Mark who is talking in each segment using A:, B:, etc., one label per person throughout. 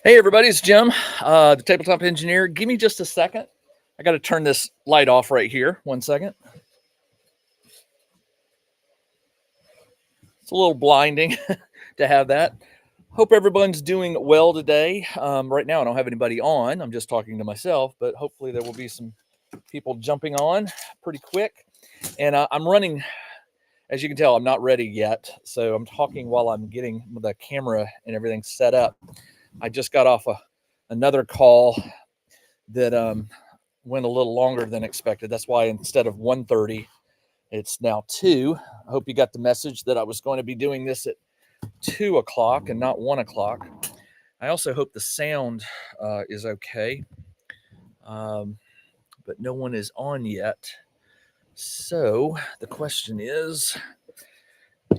A: Hey everybody, it's Jim, the tabletop engineer. Give me just a second. I got to turn this light off right here. 1 second. It's a little blinding to have that. Hope everyone's doing well today. Right now, I don't have anybody on. I'm just talking to myself, but hopefully there will be some people jumping on pretty quick. And I'm running, as you can tell, I'm not ready yet. So I'm talking while I'm getting the camera and everything set up. I just got off another call that went a little longer than expected. That's why instead of 1:30, it's now 2. I hope you got the message that I was going to be doing this at 2 o'clock and not 1 o'clock. I also hope the sound is okay, but no one is on yet. So the question is,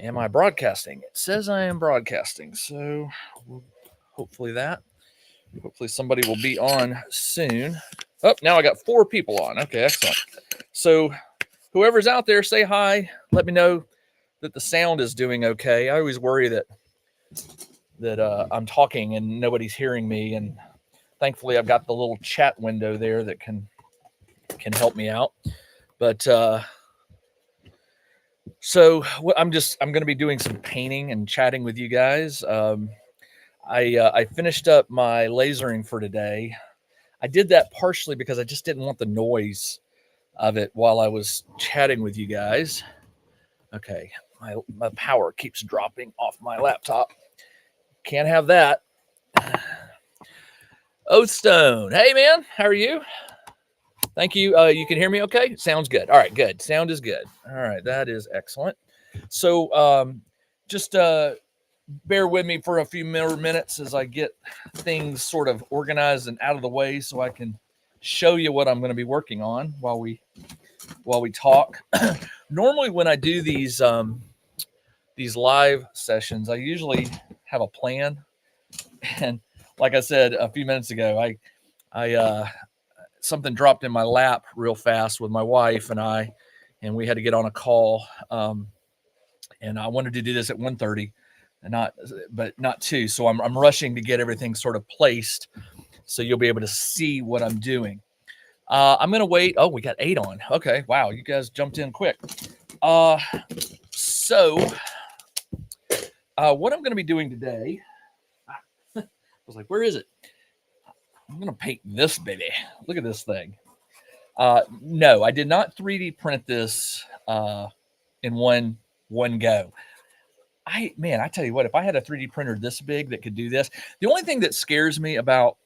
A: am I broadcasting? It says I am broadcasting, so hopefully somebody will be on soon. Oh, now I got 4 people on. Okay, excellent. So whoever's out there, say hi. Let me know that the sound is doing okay. I always worry that I'm talking and nobody's hearing me, and thankfully I've got the little chat window there that can help me out. But so I'm going to be doing some painting and chatting with you guys. I finished up my lasering for today. I did that partially because I just didn't want the noise of it while I was chatting with you guys. Okay, my power keeps dropping off my laptop. Can't have that. Oathstone, hey man, how are you? Thank you. You can hear me okay? Sounds good. All right, good. Sound is good. All right, that is excellent. So just bear with me for a few more minutes as I get things sort of organized and out of the way so I can show you what I'm going to be working on while we talk. Normally when I do these live sessions, I usually have a plan. And like I said a few minutes ago, I something dropped in my lap real fast with my wife and I, and we had to get on a call. And I wanted to do this at 1:30 and not 2. So I'm rushing to get everything sort of placed so you'll be able to see what I'm doing. I'm going to wait. Oh, we got 8 on. Okay. Wow. You guys jumped in quick. So what I'm going to be doing today, I was like, where is it? I'm going to paint this baby. Look at this thing. No, I did not 3D print this in one go. I tell you what, if I had a 3D printer this big that could do this, the only thing that scares me about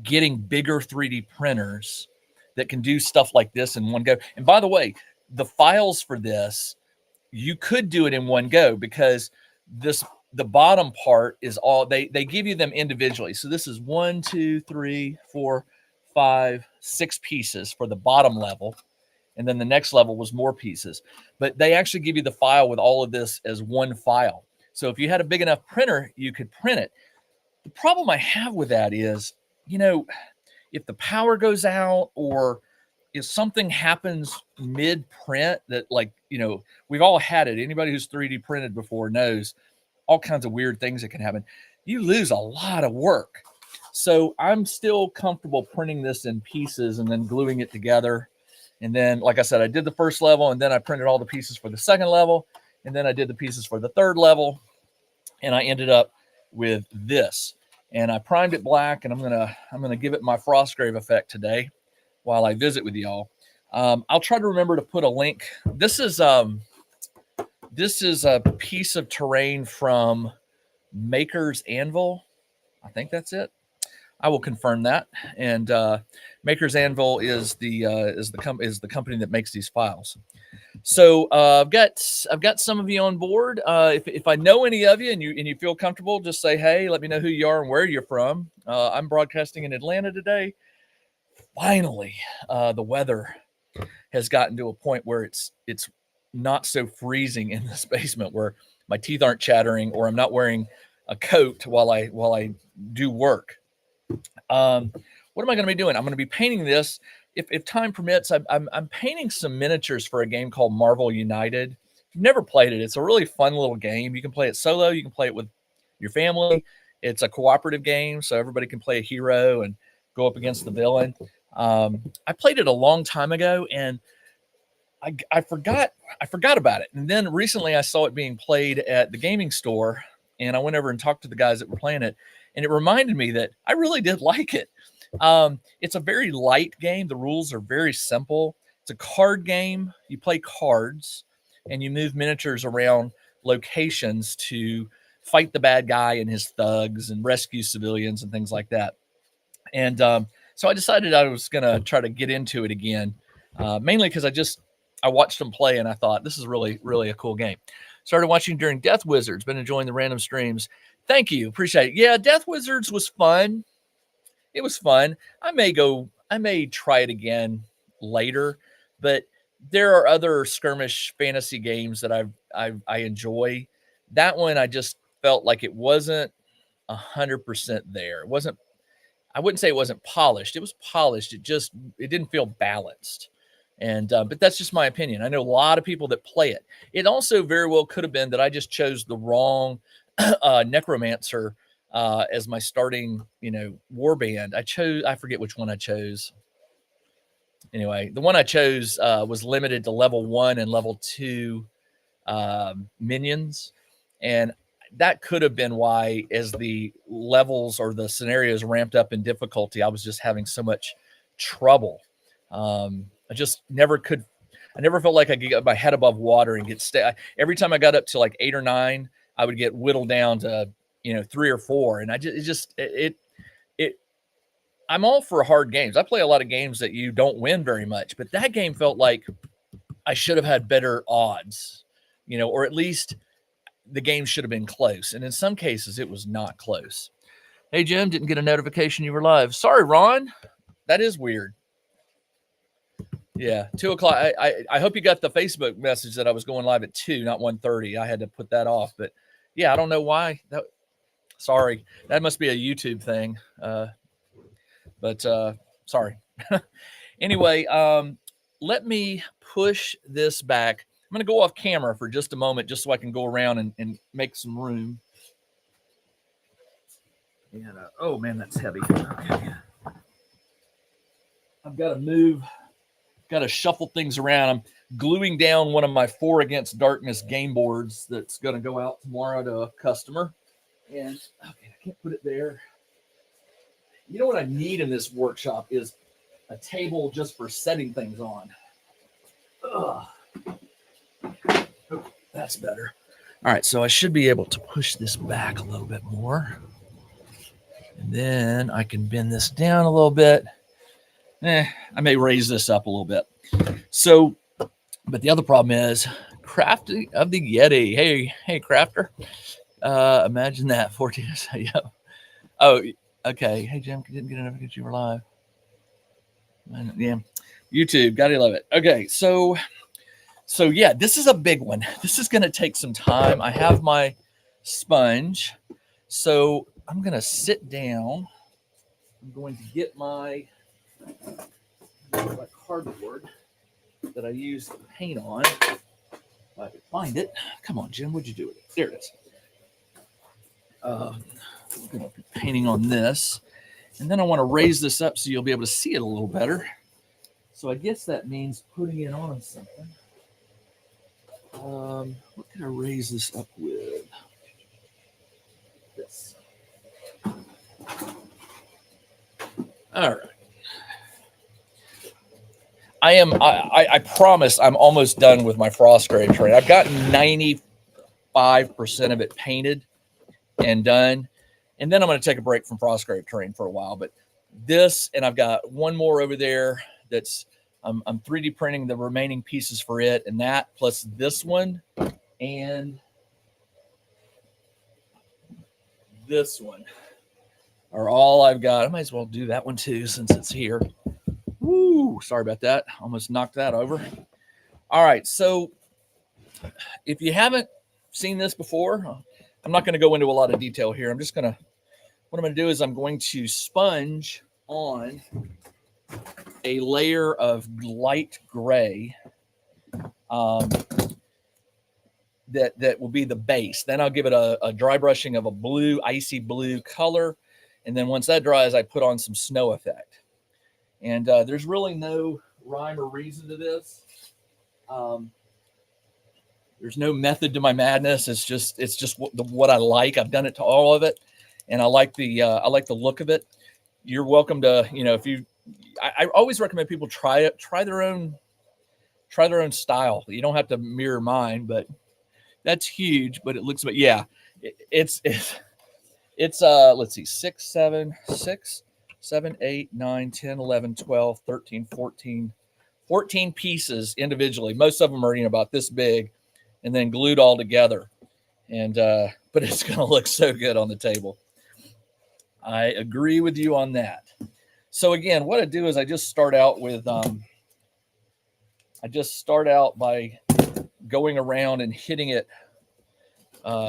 A: getting bigger 3D printers that can do stuff like this in one go. And by the way, the files for this, you could do it in one go because the bottom part is all they give you them individually. So this is 1, 2, 3, 4, 5, 6 pieces for the bottom level. And then the next level was more pieces. But they actually give you the file with all of this as one file. So if you had a big enough printer, you could print it. The problem I have with that is, if the power goes out or if something happens mid-print that we've all had it. Anybody who's 3D printed before knows all kinds of weird things that can happen. You lose a lot of work. So I'm still comfortable printing this in pieces and then gluing it together. And then, like I said, I did the first level and then I printed all the pieces for the second level. And then I did the pieces for the third level. And I ended up with this. And I primed it black, and I'm gonna give it my Frostgrave effect today while I visit with y'all. I'll try to remember to put a link. This is a piece of terrain from Maker's Anvil. I think that's it. I will confirm that. And Maker's Anvil is the company that makes these files. So I've got some of you on board. If I know any of you and you feel comfortable, just say hey. Let me know who you are and where you're from. I'm broadcasting in Atlanta today. Finally, the weather has gotten to a point where it's not so freezing in this basement where my teeth aren't chattering or I'm not wearing a coat while I do work. What am I going to be doing? I'm going to be painting this. If time permits, I'm painting some miniatures for a game called Marvel United. If you've never played it, it's a really fun little game. You can play it solo. You can play it with your family. It's a cooperative game, so everybody can play a hero and go up against the villain. I played it a long time ago, and I forgot about it. And then recently I saw it being played at the gaming store, and I went over and talked to the guys that were playing it, and it reminded me that I really did like it. It's a very light game. The rules are very simple. It's a card game. You play cards, and you move miniatures around locations to fight the bad guy and his thugs and rescue civilians and things like that. And so I decided I was going to try to get into it again, mainly because I watched them play and I thought this is really, really a cool game. Started watching during Death Wizards. Been enjoying the random streams. Thank you. Appreciate it. Yeah, Death Wizards was fun. It was fun. I may try it again later, but there are other skirmish fantasy games that I enjoy. That one I just felt like it wasn't 100% there. It wasn't. I wouldn't say it wasn't polished. It was polished. It didn't feel balanced. And but that's just my opinion. I know a lot of people that play it. It also very well could have been that I just chose the wrong necromancer as my starting, warband. I forget which one I chose. Anyway, the one I chose was limited to level 1 and level 2 minions, and that could have been why, as the levels or the scenarios ramped up in difficulty, I was just having so much trouble. I just never could. I never felt like I could get my head above water and get every time I got up to like 8 or 9, I would get whittled down to 3 or 4, and I'm all for hard games. I play a lot of games that you don't win very much, but that game felt like I should have had better odds, or at least the game should have been close. And in some cases, it was not close. Hey, Jim, didn't get a notification you were live. Sorry, Ron. That is weird. Yeah, 2 o'clock. I hope you got the Facebook message that I was going live at 2, not 1:30. I had to put that off. But, yeah, I don't know why. Sorry. That must be a YouTube thing. But sorry. Anyway, let me push this back. I'm going to go off camera for just a moment just so I can go around and make some room. And, oh, man, that's heavy. Okay. I've got to move. Got to shuffle things around. I'm gluing down one of my 4 Against Darkness game boards that's going to go out tomorrow to a customer. And, okay, I can't put it there. You know what I need in this workshop is a table just for setting things on. Ugh. Okay, that's better. All right, so I should be able to push this back a little bit more. And then I can bend this down a little bit. I may raise this up a little bit. So, but the other problem is Crafty of the Yeti. Hey, Crafter. Imagine that. 14. Yeah. Oh, okay. Hey, Jim, didn't get a notification you were live. Yeah. YouTube, gotta love it. Okay, so yeah, this is a big one. This is going to take some time. I have my sponge, so I'm going to sit down. I'm going to get my cardboard that I use to paint on. If I can find it. Come on, Jim, what'd you do with it? There it is. I'm going to be painting on this, and then I want to raise this up so you'll be able to see it a little better. So I guess that means putting it on something. What can I raise this up with? This. All right. I promise I'm almost done with my Frostgrave terrain. I've got 95% of it painted and done. And then I'm going to take a break from Frostgrave terrain for a while. But this, and I've got one more over there that's, I'm 3D printing the remaining pieces for it. And that plus this one and this one are all I've got. I might as well do that one too since it's here. Woo, sorry about that. Almost knocked that over. All right, so if you haven't seen this before, I'm not going to go into a lot of detail here. What I'm going to do is I'm going to sponge on a layer of light gray. that will be the base. Then I'll give it a dry brushing of a blue, icy blue color. And then once that dries, I put on some snow effect. And there's really no rhyme or reason to this. Um, there's no method to my madness. It's just what I like. I've done it to all of it, and I like the look of it. You're welcome to, if you. I always recommend people try their own style. You don't have to mirror mine, but that's huge. But it looks, but yeah, it's let's see, 6, 7, 6, 7, 8, 9, 10, 11, 12, 13, 14, 14 pieces individually. Most of them are about this big, and then glued all together. And but it's going to look so good on the table. I agree with you on that. So again, what I do is I just start out with by going around and hitting it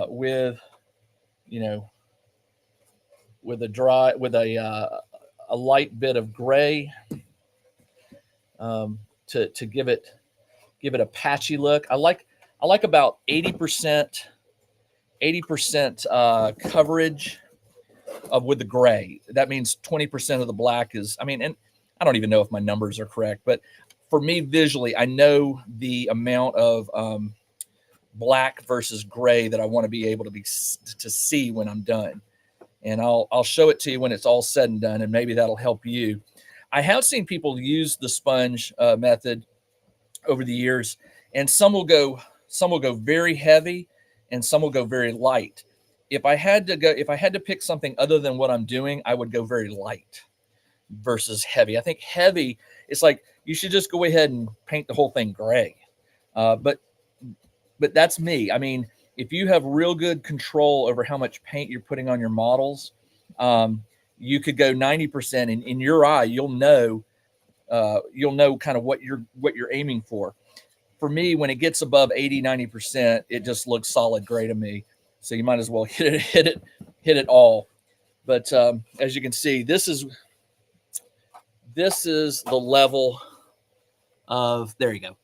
A: with with a light bit of gray to give it a patchy look. I like about 80% coverage with the gray. That means 20% of the black is, and I don't even know if my numbers are correct, but for me visually, I know the amount of black versus gray that I want to be able to see when I'm done. And I'll show it to you when it's all said and done, and maybe that'll help you. I have seen people use the sponge method over the years, and some will go very heavy, and some will go very light. If I had to pick something other than what I'm doing, I would go very light versus heavy. I think heavy, it's like you should just go ahead and paint the whole thing gray. But that's me. If you have real good control over how much paint you're putting on your models, you could go 90%, and in your eye, you'll know kind of what you're aiming for. For me, when it gets above 80, 90%, it just looks solid gray to me. So you might as well hit it all. But as you can see, this is the level of, there you go.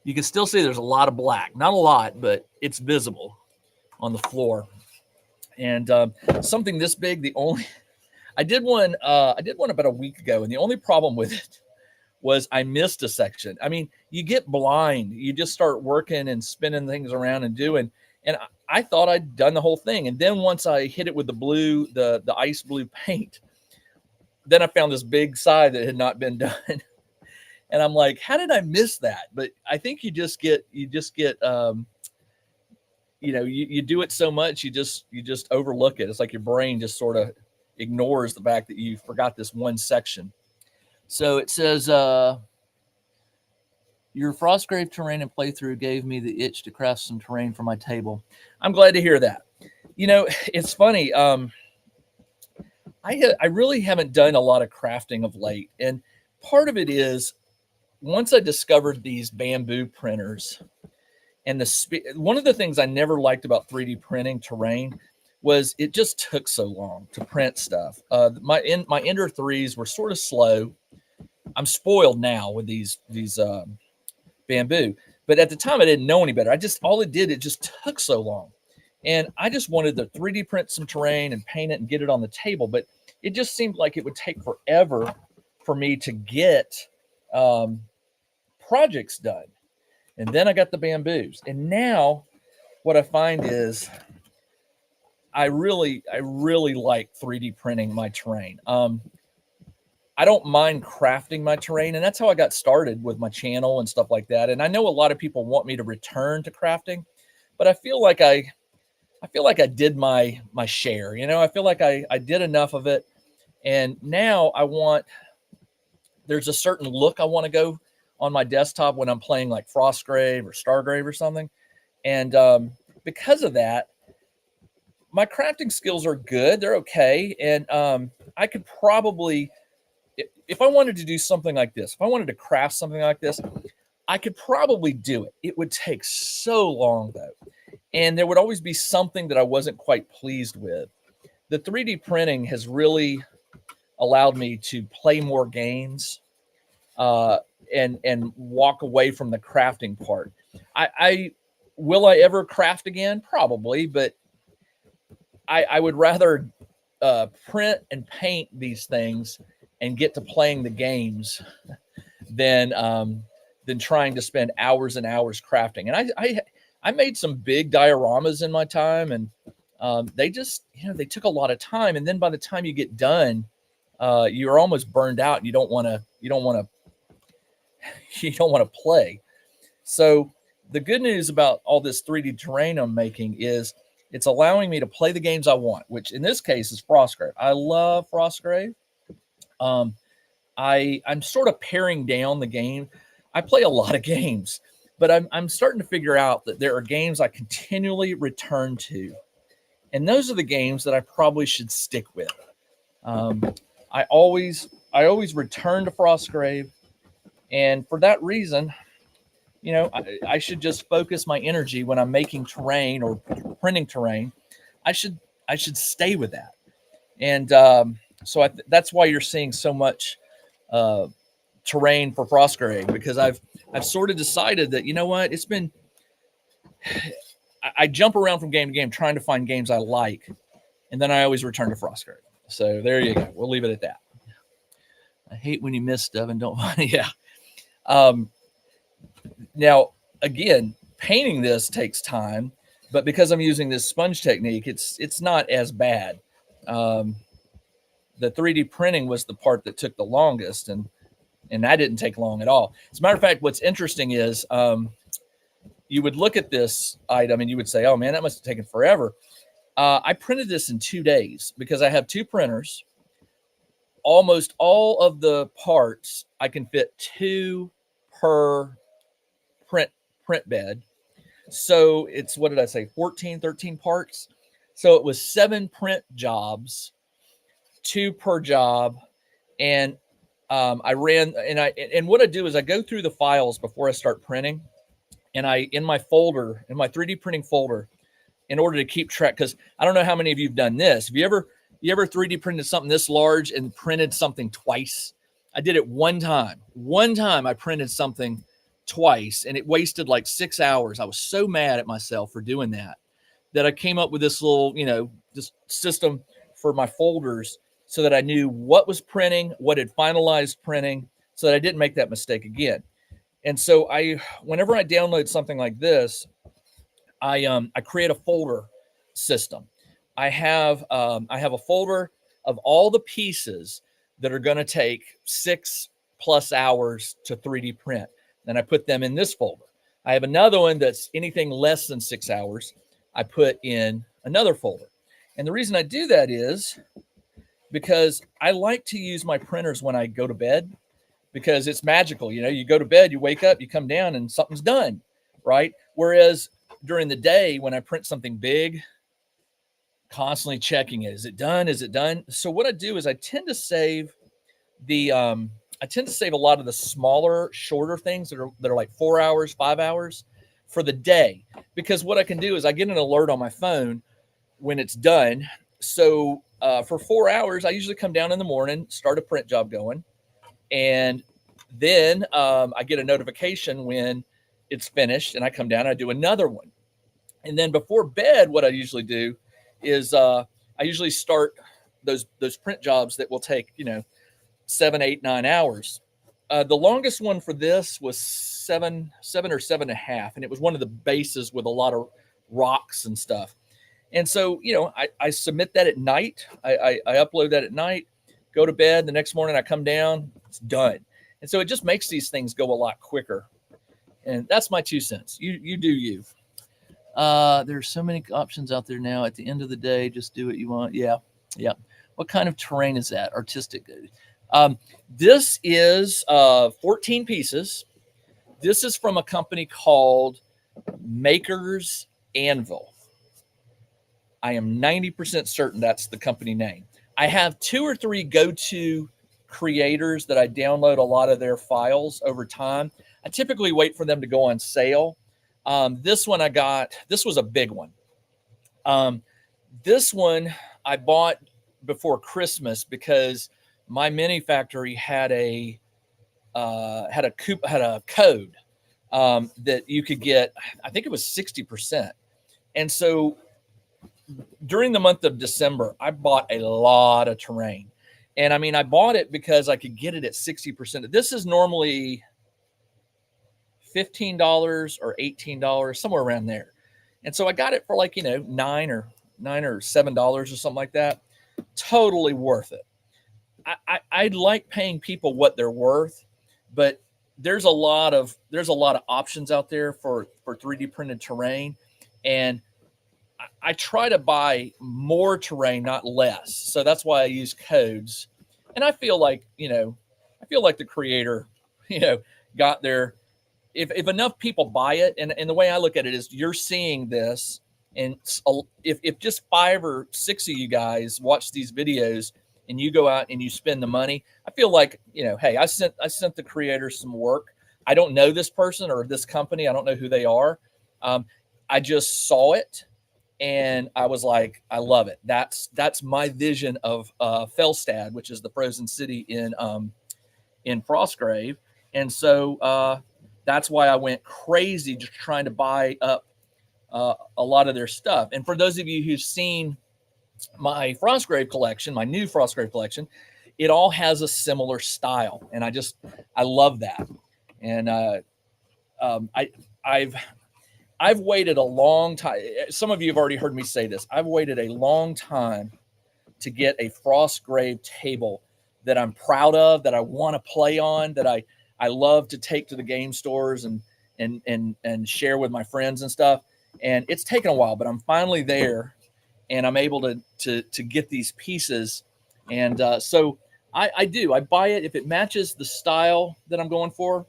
A: You can still see there's a lot of black, not a lot, but it's visible on the floor. And something this big, I did one about a week ago, and the only problem with it was I missed a section. You get blind. You just start working and spinning things around and doing, and I thought I'd done the whole thing. And then once I hit it with the ice blue paint, then I found this big side that had not been done. And I'm like, how did I miss that? But I think you just get you do it so much, you just overlook it. It's like your brain just sort of ignores the fact that you forgot this one section. So it says, your Frostgrave terrain and playthrough gave me the itch to craft some terrain for my table. I'm glad to hear that. It's funny. I really haven't done a lot of crafting of late. And part of it is, once I discovered these bamboo printers, and one of the things I never liked about 3D printing terrain was it just took so long to print stuff. My Ender 3s were sort of slow. I'm spoiled now with these bamboo, but at the time I didn't know any better. It just took so long, and I just wanted to 3D print some terrain and paint it and get it on the table. But it just seemed like it would take forever for me to get projects done. And then I got the bamboos, and now what I find is I really like 3D printing my terrain. I don't mind crafting my terrain, and that's how I got started with my channel and stuff like that. And I know a lot of people want me to return to crafting, but I feel like I did my share. I feel like I did enough of it, and now there's a certain look I want to go on my desktop when I'm playing like Frostgrave or Stargrave or something. And because of that, my crafting skills are good. They're okay. And I could probably, if I wanted to do something like this, if I wanted to craft something like this, I could probably do it. It would take so long though. And there would always be something that I wasn't quite pleased with. The 3D printing has really allowed me to play more games and walk away from the crafting part. I Will I ever craft again? Probably, but I would rather print and paint these things and get to playing the games than trying to spend hours and hours crafting. And I made some big dioramas in my time, and they just, they took a lot of time. And then by the time you get done, you're almost burned out. And you don't want to play. So the good news about all this 3D terrain I'm making is it's allowing me to play the games I want, which in this case is Frostgrave. I love Frostgrave. I'm sort of paring down the game. I play a lot of games, but I'm starting to figure out that there are games I continually return to, and those are the games that I probably should stick with. I always return to Frostgrave, and for that reason, I should just focus my energy when I'm making terrain or printing terrain. I should stay with that, and so that's why you're seeing so much terrain for Frostgrave, because I've sort of decided that, it's been, I jump around from game to game trying to find games I like, and then I always return to Frostgrave. So there you go. We'll leave it at that. I hate when you miss stuff and don't find it. Yeah. Now, again, painting this takes time, but because I'm using this sponge technique, it's not as bad. The 3D printing was the part that took the longest, and that didn't take long at all. As a matter of fact, what's interesting is you would look at this item and you would say, oh man, that must have taken forever. I printed this in 2 days because I have 2 printers. Almost all of the parts, I can fit 2 per print bed. So it's, what did I say, 14, 13 parts? So it was 7 print jobs, 2 per job. And I ran, and what I do is I go through the files before I start printing, and in my 3D printing folder, in order to keep track, because I don't know how many of you have done this. Have you ever 3D printed something this large and printed something twice? I did it one time. One time I printed something twice, and it wasted like 6 hours. I was so mad at myself for doing that I came up with this little, this system for my folders, so that I knew what was printing, what had finalized printing, so that I didn't make that mistake again. And so whenever I download something like this, I create a folder system. I have a folder of all the pieces that are going to take 6+ hours to 3D print. And I put them in this folder. I have another one that's anything less than 6 hours. I put in another folder. And the reason I do that is because I like to use my printers when I go to bed, because it's magical. You go to bed, you wake up, you come down, and something's done, right? Whereas during the day, when I print something big, constantly checking it. Is it done? Is it done? So what I do is I tend to save a lot of the smaller, shorter things that are like 4 hours, 5 hours for the day, because what I can do is I get an alert on my phone when it's done. So for 4 hours, I usually come down in the morning, start a print job going, and then I get a notification when it's finished, and I come down and I do another one. And then before bed, what I usually do is I usually start those print jobs that will take 7, 8, 9 hours. The longest one for this was 7 or 7.5, and it was one of the bases with a lot of rocks and stuff. And so, I submit that at night. I upload that at night, go to bed. The next morning I come down, it's done. And so it just makes these things go a lot quicker. And that's my 2 cents. You do you. There's so many options out there now. At the end of the day, just do what you want. Yeah. What kind of terrain is that? Artistic. This is 14 pieces. This is from a company called Maker's Anvil. I am 90% certain that's the company name. I have 2 or 3 go-to creators that I download a lot of their files over time. I typically wait for them to go on sale. This one I got, this was a big one. This one I bought before Christmas because my mini factory had a code that you could get, I think it was 60%. And so during the month of December, I bought a lot of terrain. And I mean, I bought it because I could get it at 60%. This is normally $15 or $18, somewhere around there. And so I got it for like, $9 or $7 or something like that. Totally worth it. I like paying people what they're worth, but there's a lot of options out there for 3D printed terrain. And I try to buy more terrain, not less. So that's why I use codes. And I feel like, the creator, got there. If enough people buy it, and the way I look at it is you're seeing this, and if just 5 or 6 of you guys watch these videos and you go out and you spend the money, I feel like, hey, I sent the creator some work. I don't know this person or this company. I don't know who they are. I just saw it and I was like, I love it. That's my vision of Felstad, which is the frozen city in Frostgrave. And so that's why I went crazy just trying to buy up a lot of their stuff. And for those of you who've seen my Frostgrave collection, my new Frostgrave collection, it all has a similar style, and I love that. And I've waited a long time. Some of you have already heard me say this. I've waited a long time to get a Frostgrave table that I'm proud of, that I want to play on, that I love to take to the game stores and share with my friends and stuff. And it's taken a while, but I'm finally there, and I'm able to get these pieces. And so I buy it if it matches the style that I'm going for.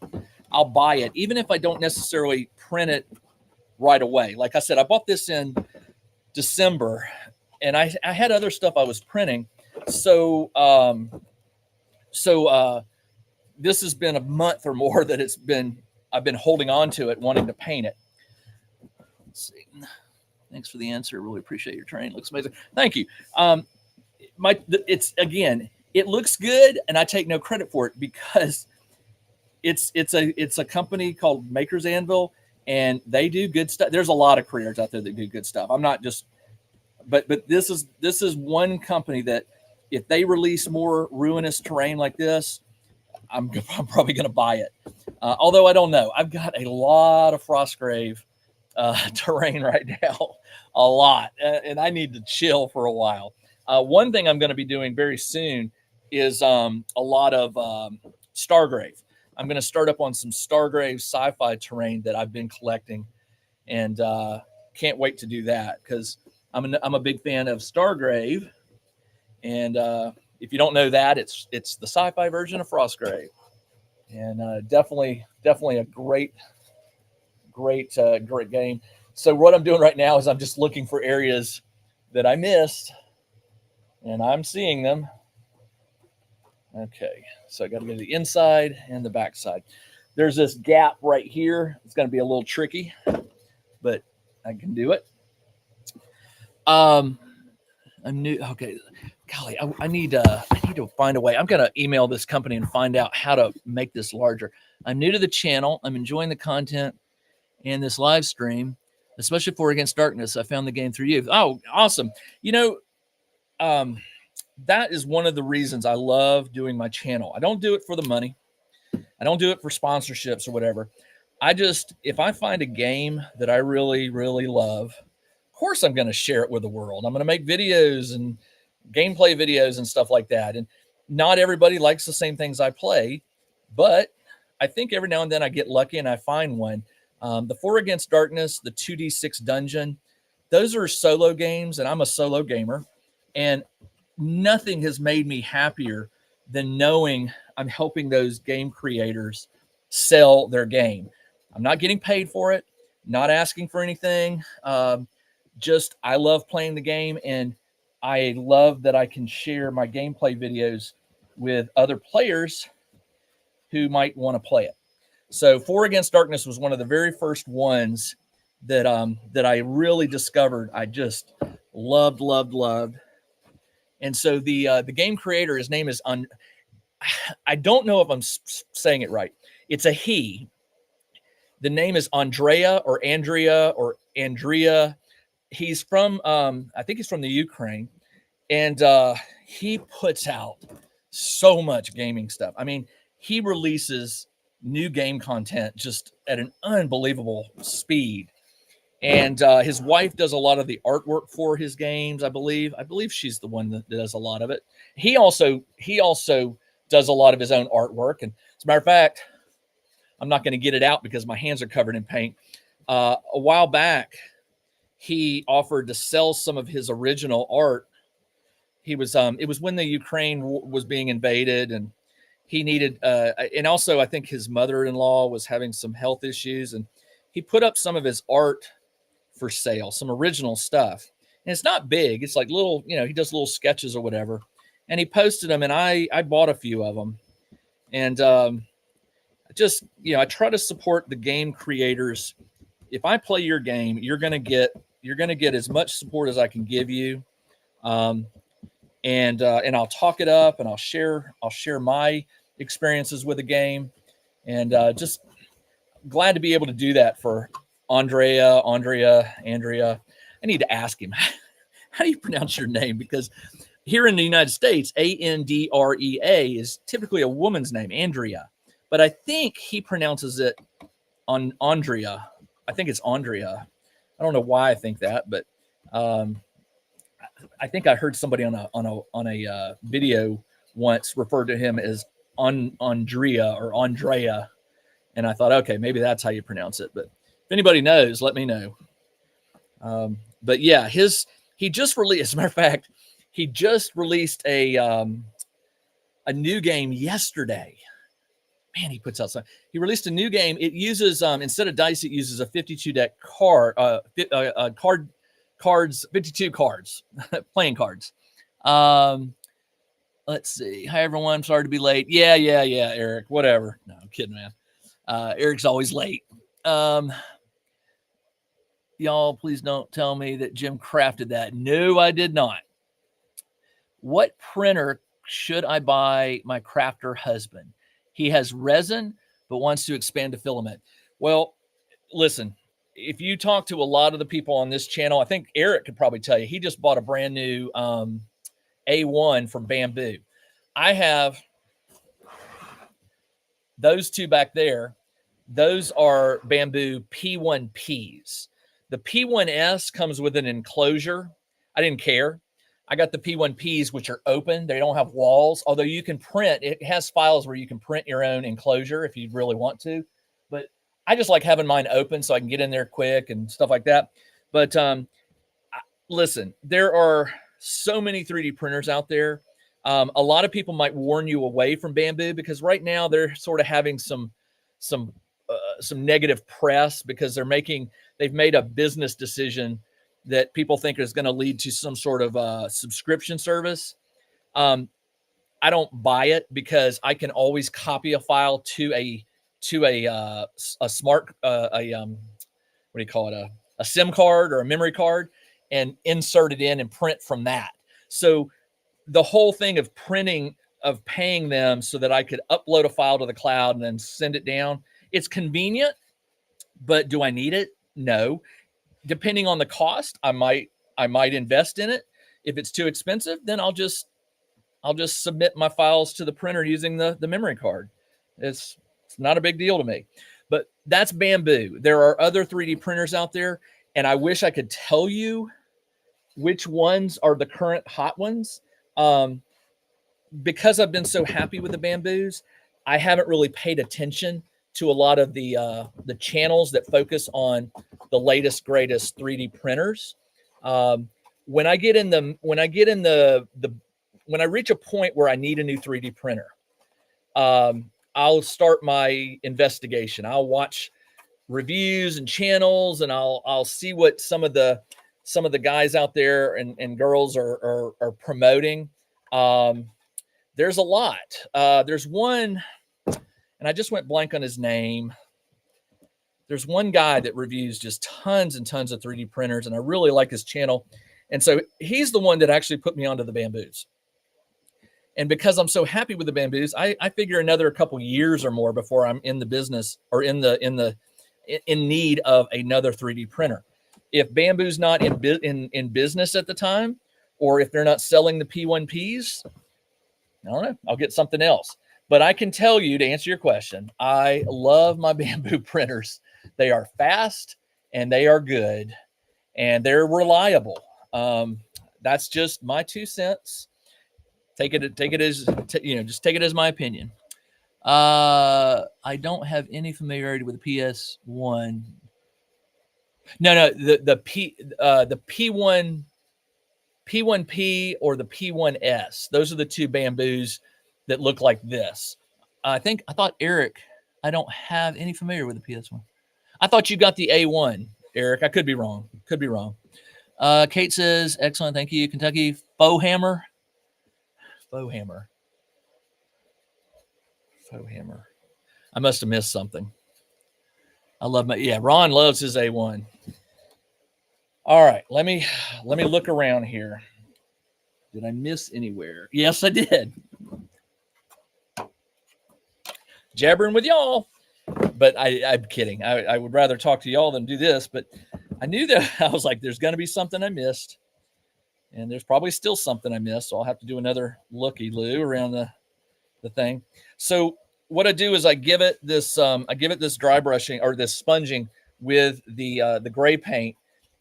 A: I'll buy it, even if I don't necessarily print it right away. Like I said, I bought this in December, and I had other stuff I was printing. So this has been a month or more that I've been holding on to it, wanting to paint it. Let's see. Thanks for the answer. Really appreciate your training. Looks amazing. Thank you. It looks good, and I take no credit for it because it's a company called Maker's Anvil, and they do good stuff. There's a lot of creators out there that do good stuff. I'm not just, but this is one company that if they release more ruinous terrain like this, I'm probably going to buy it. Although I don't know. I've got a lot of Frostgrave terrain right now, a lot, and I need to chill for a while. One thing I'm going to be doing very soon is a lot of Stargrave. I'm going to start up on some Stargrave sci-fi terrain that I've been collecting, and can't wait to do that because I'm a big fan of Stargrave. And if you don't know that, it's the sci-fi version of Frostgrave, and definitely a great game. So what I'm doing right now is I'm just looking for areas that I missed, and I'm seeing them. Okay, so I got to go to the inside and the back side. There's this gap right here. It's going to be a little tricky, but I can do it. I'm new. Okay, golly, I need to find a way. I'm going to email this company and find out how to make this larger. I'm new to the channel. I'm enjoying the content and this live stream, especially for Against Darkness. I found the game through you. Oh, awesome. That is one of the reasons I love doing my channel. I don't do it for the money. I don't do it for sponsorships or whatever. If I find a game that I really, really love, of course I'm going to share it with the world. I'm going to make videos and gameplay videos and stuff like that. And not everybody likes the same things I play, but I think every now and then I get lucky and I find one. The 4 Against Darkness, the 2D6 Dungeon, those are solo games, and I'm a solo gamer. And nothing has made me happier than knowing I'm helping those game creators sell their game. I'm not getting paid for it, not asking for anything. Just I love playing the game, and I love that I can share my gameplay videos with other players who might want to play it. So 4 Against Darkness was one of the very first ones that I really discovered. I just loved. And so the game creator, his name is I don't know if I'm saying it right. It's a he. The name is Andrea or Andrea or Andrea. He's from, I think he's from the Ukraine, and he puts out so much gaming stuff. I mean, he releases new game content just at an unbelievable speed. And his wife does a lot of the artwork for his games, I believe. I believe she's the one that does a lot of it. He also does a lot of his own artwork. And as a matter of fact, I'm not going to get it out because my hands are covered in paint. A while back, he offered to sell some of his original art. He was it was when the Ukraine was being invaded, and he needed and also I think his mother-in-law was having some health issues, and he put up some of his art for sale, some original stuff. And it's not big. It's like little, he does little sketches or whatever. And he posted them, and I bought a few of them. And just, I try to support the game creators. If I play your game, you're going to get as much support as I can give you. And I'll talk it up, and I'll share my experiences with the game, and just glad to be able to do that for Andrea. I need to ask him, how do you pronounce your name? Because here in the United States, Andrea is typically a woman's name, Andrea, but I think he pronounces it on Andrea. I think it's Andrea. I don't know why I think that, but I think I heard somebody on a video once referred to him as Andrea or Andrea, and I thought, okay, maybe that's how you pronounce it. But if anybody knows, let me know. But yeah, he just released. As a matter of fact, he just released a new game yesterday. Man, he puts out something. He released a new game. It uses instead of dice, it uses a 52 deck cards, 52 cards, playing cards. Let's see. Hi, everyone. Sorry to be late. Yeah, Eric. Whatever. No, I'm kidding, man. Eric's always late. Y'all, please don't tell me that Jim crafted that. No, I did not. What printer should I buy my crafter husband? He has resin, but wants to expand to filament. Well, listen, if you talk to a lot of the people on this channel, I think Eric could probably tell you, he just bought a brand new A1 from Bamboo. I have those two back there. Those are Bamboo P1Ps. The P1S comes with an enclosure. I didn't care. I got the P1Ps, which are open. They don't have walls, although you can print. It has files where you can print your own enclosure if you really want to. But I just like having mine open so I can get in there quick and stuff like that. But listen, there are so many 3D printers out there. A lot of people might warn you away from Bamboo because right now they're sort of having some negative press because they've made a business decision that people think is going to lead to some sort of subscription service. I don't buy it because I can always copy a file to a smart what do you call it, a SIM card or a memory card, and insert it in and print from that. So the whole thing of paying them so that I could upload a file to the cloud and then send it down, it's convenient, but do I need it? No. Depending on the cost, I might invest in it. If it's too expensive, then I'll just submit my files to the printer using the memory card. It's not a big deal to me. But that's Bamboo. There are other 3D printers out there, and I wish I could tell you which ones are the current hot ones. Because I've been so happy with the Bamboos, I haven't really paid attention to a lot of the channels that focus on the latest, greatest 3D printers. When I reach a point where I need a new 3D printer, I'll start my investigation. I'll watch reviews and channels, and I'll see what some of the guys out there and girls are promoting. There's a lot. There's one, and I just went blank on his name. There's one guy that reviews just tons and tons of 3D printers, and I really like his channel. And so he's the one that actually put me onto the Bamboos. And because I'm so happy with the Bamboos, I figure another couple years or more before I'm in the business or in the in need of another 3D printer. If Bambu's not in business at the time, or if they're not selling the P1Ps, I don't know, I'll get something else. But I can tell you, to answer your question, I love my Bambu printers. They are fast and they are good and they're reliable. That's just my 2 cents. Take it as just take it as my opinion. I don't have any familiarity with the PS1. No, the P1 P1P or the P1S. Those are the 2 Bambus that look like this. I thought Eric, I don't have any familiar with the PS1. I thought you got the A1, Eric. I could be wrong. Kate says, excellent. Thank you. Kentucky Faux Hammer. I must have missed something. I love Ron loves his A1. All right, let me look around here. Did I miss anywhere? Yes, I did. Jabbering with y'all, but I'm kidding. I would rather talk to y'all than do this, but I knew that I was like, there's going to be something I missed, and there's probably still something I missed, so I'll have to do another looky-loo around the thing. So what I do is I give it this dry brushing or this sponging with the gray paint,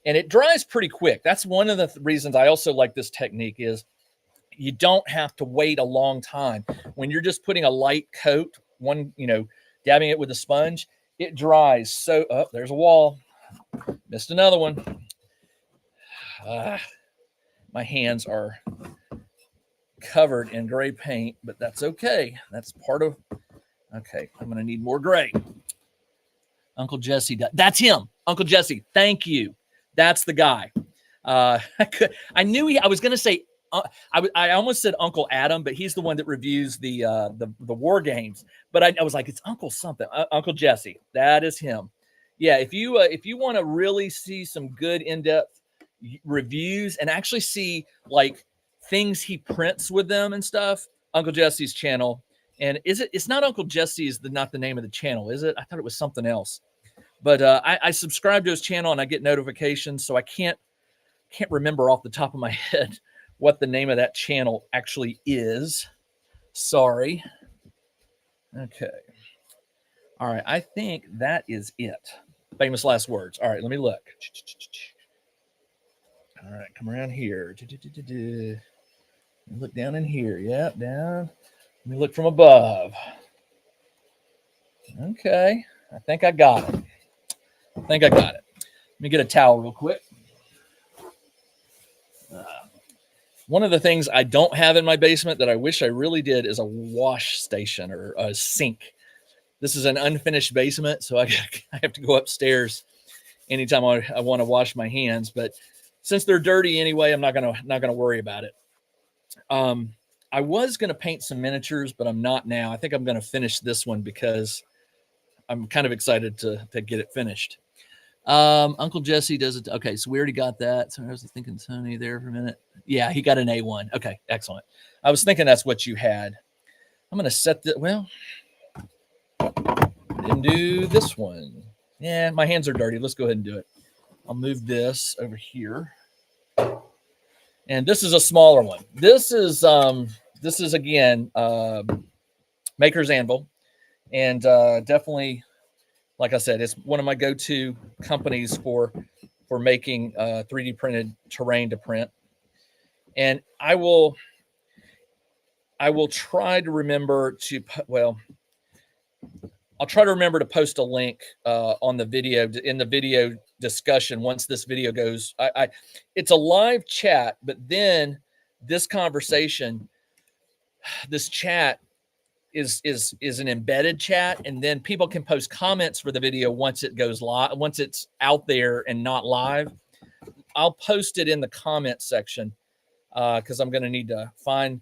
A: and it dries pretty quick. That's one of the reasons I also like this technique is you don't have to wait a long time. When you're just putting a light coat, dabbing it with a sponge, it dries. So, there's a wall. Missed another one. My hands are covered in gray paint, but that's okay. That's part of, okay, I'm going to need more gray. Uncle Jesse, that's him. Uncle Jesse, thank you. That's the guy. I was going to say, I almost said Uncle Adam, but he's the one that reviews the war games. But I was like, it's Uncle something. Uncle Jesse, that is him. Yeah, if you want to really see some good in-depth reviews and actually see like things he prints with them and stuff, Uncle Jesse's channel. And it's not Uncle Jesse's not the name of the channel, is it? I thought it was something else. But I subscribe to his channel and I get notifications, so I can't remember off the top of my head what the name of that channel actually is. Sorry. Okay. All right. I think that is it. Famous last words. All right. Let me look. All right. Come around here. Look down in here. Yep. Down. Let me look from above. Okay. I think I got it. Let me get a towel real quick. One of the things I don't have in my basement that I wish I really did is a wash station or a sink. This is an unfinished basement, so I have to go upstairs anytime I want to wash my hands. But since they're dirty anyway, I'm not gonna worry about it. I was gonna paint some miniatures, but I'm not now. I think I'm gonna finish this one because I'm kind of excited to get it finished. Uncle Jesse does it. Okay, so we already got that. So I was thinking Tony there for a minute. Yeah, he got an A1. Okay, excellent. I was thinking that's what you had. I'm going to set that. Well, didn't do this one. Yeah, my hands are dirty. Let's go ahead and do it. I'll move this over here. And this is a smaller one. This is again, Maker's Anvil. And definitely, like I said, it's one of my go-to companies for making 3D printed terrain to print. And I will try to remember to I'll try to remember to post a link on the video in the video discussion once this video goes. It's a live chat, but then this conversation, this chat is an embedded chat, and then people can post comments for the video once it goes live, once it's out there and not live. I'll post it in the comment section because I'm going to need to find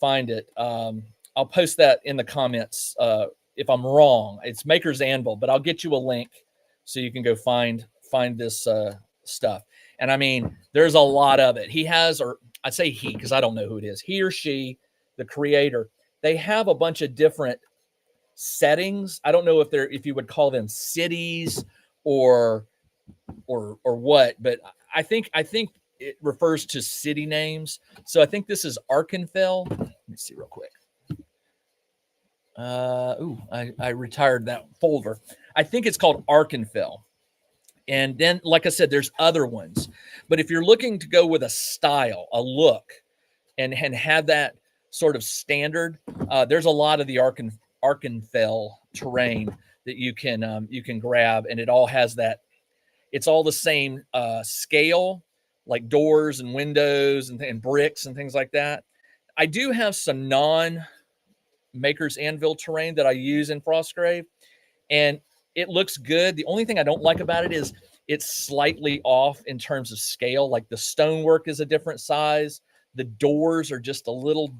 A: it. I'll post that in the comments if I'm wrong. It's Maker's Anvil, but I'll get you a link so you can go find this stuff. And I mean, there's a lot of it. He has, or I say he because I don't know who it is. He or she, the creator. They have a bunch of different settings. I don't know if you would call them cities or what, but I think it refers to city names. So I think this is Arkenfell. Let me see real quick. I retired that folder. I think it's called Arkenfell. And then, like I said, there's other ones. But if you're looking to go with a style, a look, and have that sort of standard, there's a lot of the Arkenfell terrain that you can grab, and it all has that. It's all the same scale, like doors and windows and bricks and things like that. I do have some non-Maker's Anvil terrain that I use in Frostgrave, and it looks good. The only thing I don't like about it is it's slightly off in terms of scale. Like the stonework is a different size. The doors are just a little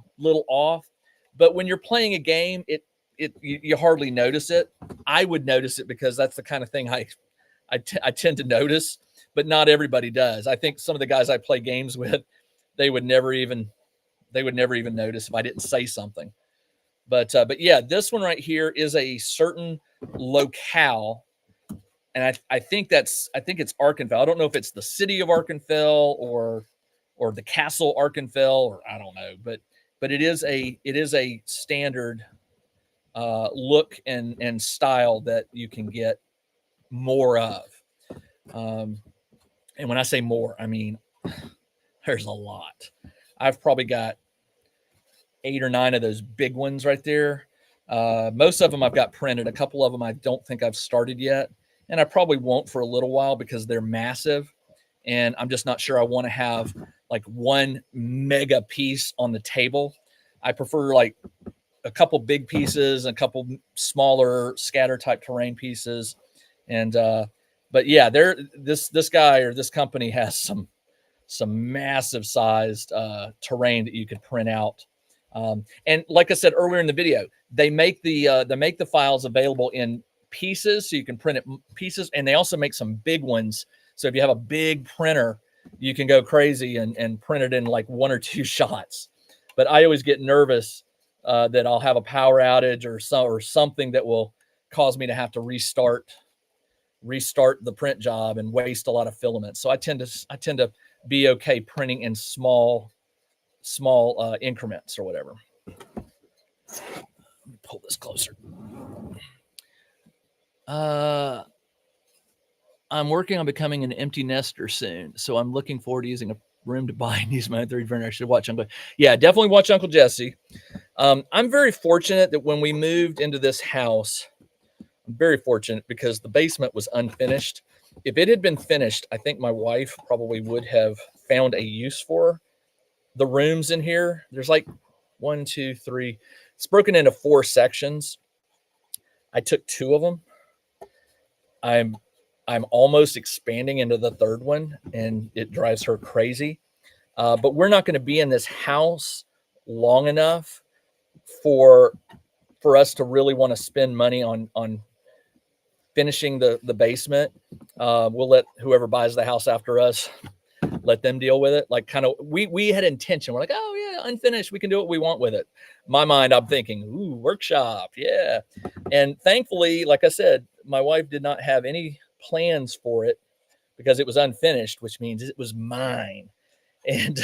A: off. But when you're playing a game, you hardly notice it. I would notice it because that's the kind of thing I tend to notice, but not everybody does. I think some of the guys I play games with, they would never even notice if I didn't say something. But yeah, this one right here is a certain locale, and I think it's Arkenfell. I don't know if it's the city of Arkenfell or the castle Arkenfell, or I don't know, but it is a standard look and style that you can get more of. And when I say more, I mean there's a lot. I've probably got 8 or 9 of those big ones right there. Most of them I've got printed. A couple of them I don't think I've started yet, and I probably won't for a little while because they're massive, and I'm just not sure I want to have like one mega piece on the table. I prefer like a couple big pieces, a couple smaller scatter type terrain pieces, and but yeah, this guy or this company has some massive sized terrain that you could print out. And like I said earlier in the video, they make the files available in pieces, so you can print it pieces, and they also make some big ones. So if you have a big printer, you can go crazy and print it in like 1 or 2 shots. But I always get nervous that I'll have a power outage or something that will cause me to have to restart the print job and waste a lot of filaments. So I tend to be okay printing in small increments or whatever. Let me pull this closer. I'm working on becoming an empty nester soon, so I'm looking forward to using a room to buy and use my 3D printer. I should watch Uncle. Yeah, definitely watch Uncle Jesse. I'm very fortunate that when we moved into this house, I'm very fortunate because the basement was unfinished. If it had been finished, I think my wife probably would have found a use for the rooms in here. There's like 1, 2, 3. It's broken into 4 sections. I took 2 of them. I'm almost expanding into the 3rd one, and it drives her crazy. But we're not going to be in this house long enough for us to really want to spend money on finishing the basement. We'll let whoever buys the house after us, let them deal with it. Like kind of, we had intention. We're like, oh yeah, unfinished. We can do what we want with it. My mind, I'm thinking, ooh, workshop. Yeah. And thankfully, like I said, my wife did not have any plans for it because it was unfinished, which means it was mine. And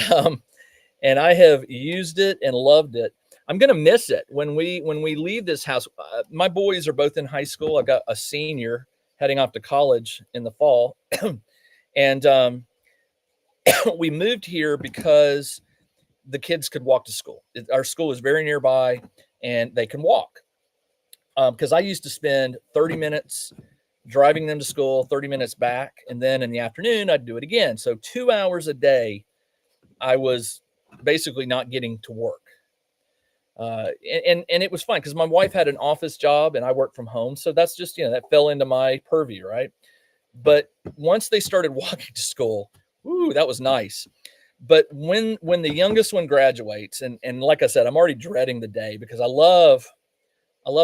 A: I have used it and loved it. I'm going to miss it when we leave this house. My boys are both in high school. I got a senior heading off to college in the fall. And we moved here because the kids could walk to school. Our school is very nearby and they can walk. Because I used to spend 30 minutes driving them to school, 30 minutes back. And then in the afternoon, I'd do it again. So 2 hours a day, I was basically not getting to work. And it was fine because my wife had an office job and I worked from home. So that's just, that fell into my purview, right? But once they started walking to school, ooh, that was nice. But when the youngest one graduates, and like I said, I'm already dreading the day because I love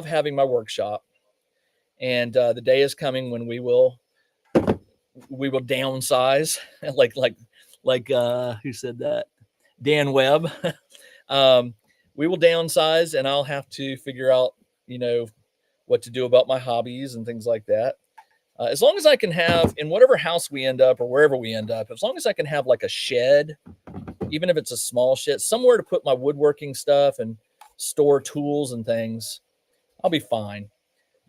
A: having my workshop. And the day is coming when we will downsize, like who said that? Dan Webb. We will downsize, and I'll have to figure out, what to do about my hobbies and things like that. As long as I can have, in whatever house we end up or wherever we end up, as long as I can have like a shed, even if it's a small shed, somewhere to put my woodworking stuff and store tools and things, I'll be fine.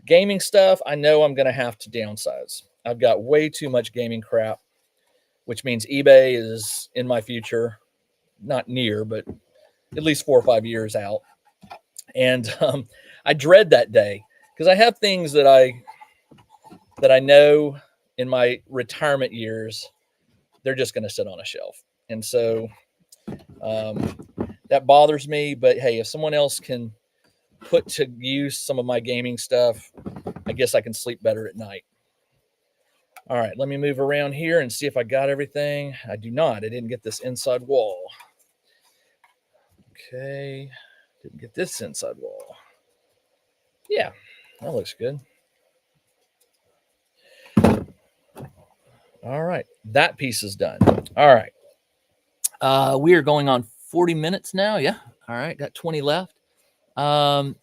A: Gaming stuff, I know I'm going to have to downsize. I've got way too much gaming crap, which means eBay is in my future, not near, but at least 4 or 5 years out. And I dread that day because I have things that I know in my retirement years, they're just going to sit on a shelf. And so that bothers me. But hey, if someone else can put to use some of my gaming stuff, I guess I can sleep better at night. All right, let me move around here and see if I got everything. I do not. I didn't get this inside wall. Okay, didn't get this inside wall. Yeah, that looks good. All right, that piece is done. All right, we are going on 40 minutes now. Yeah, all right, got 20 left. Hello,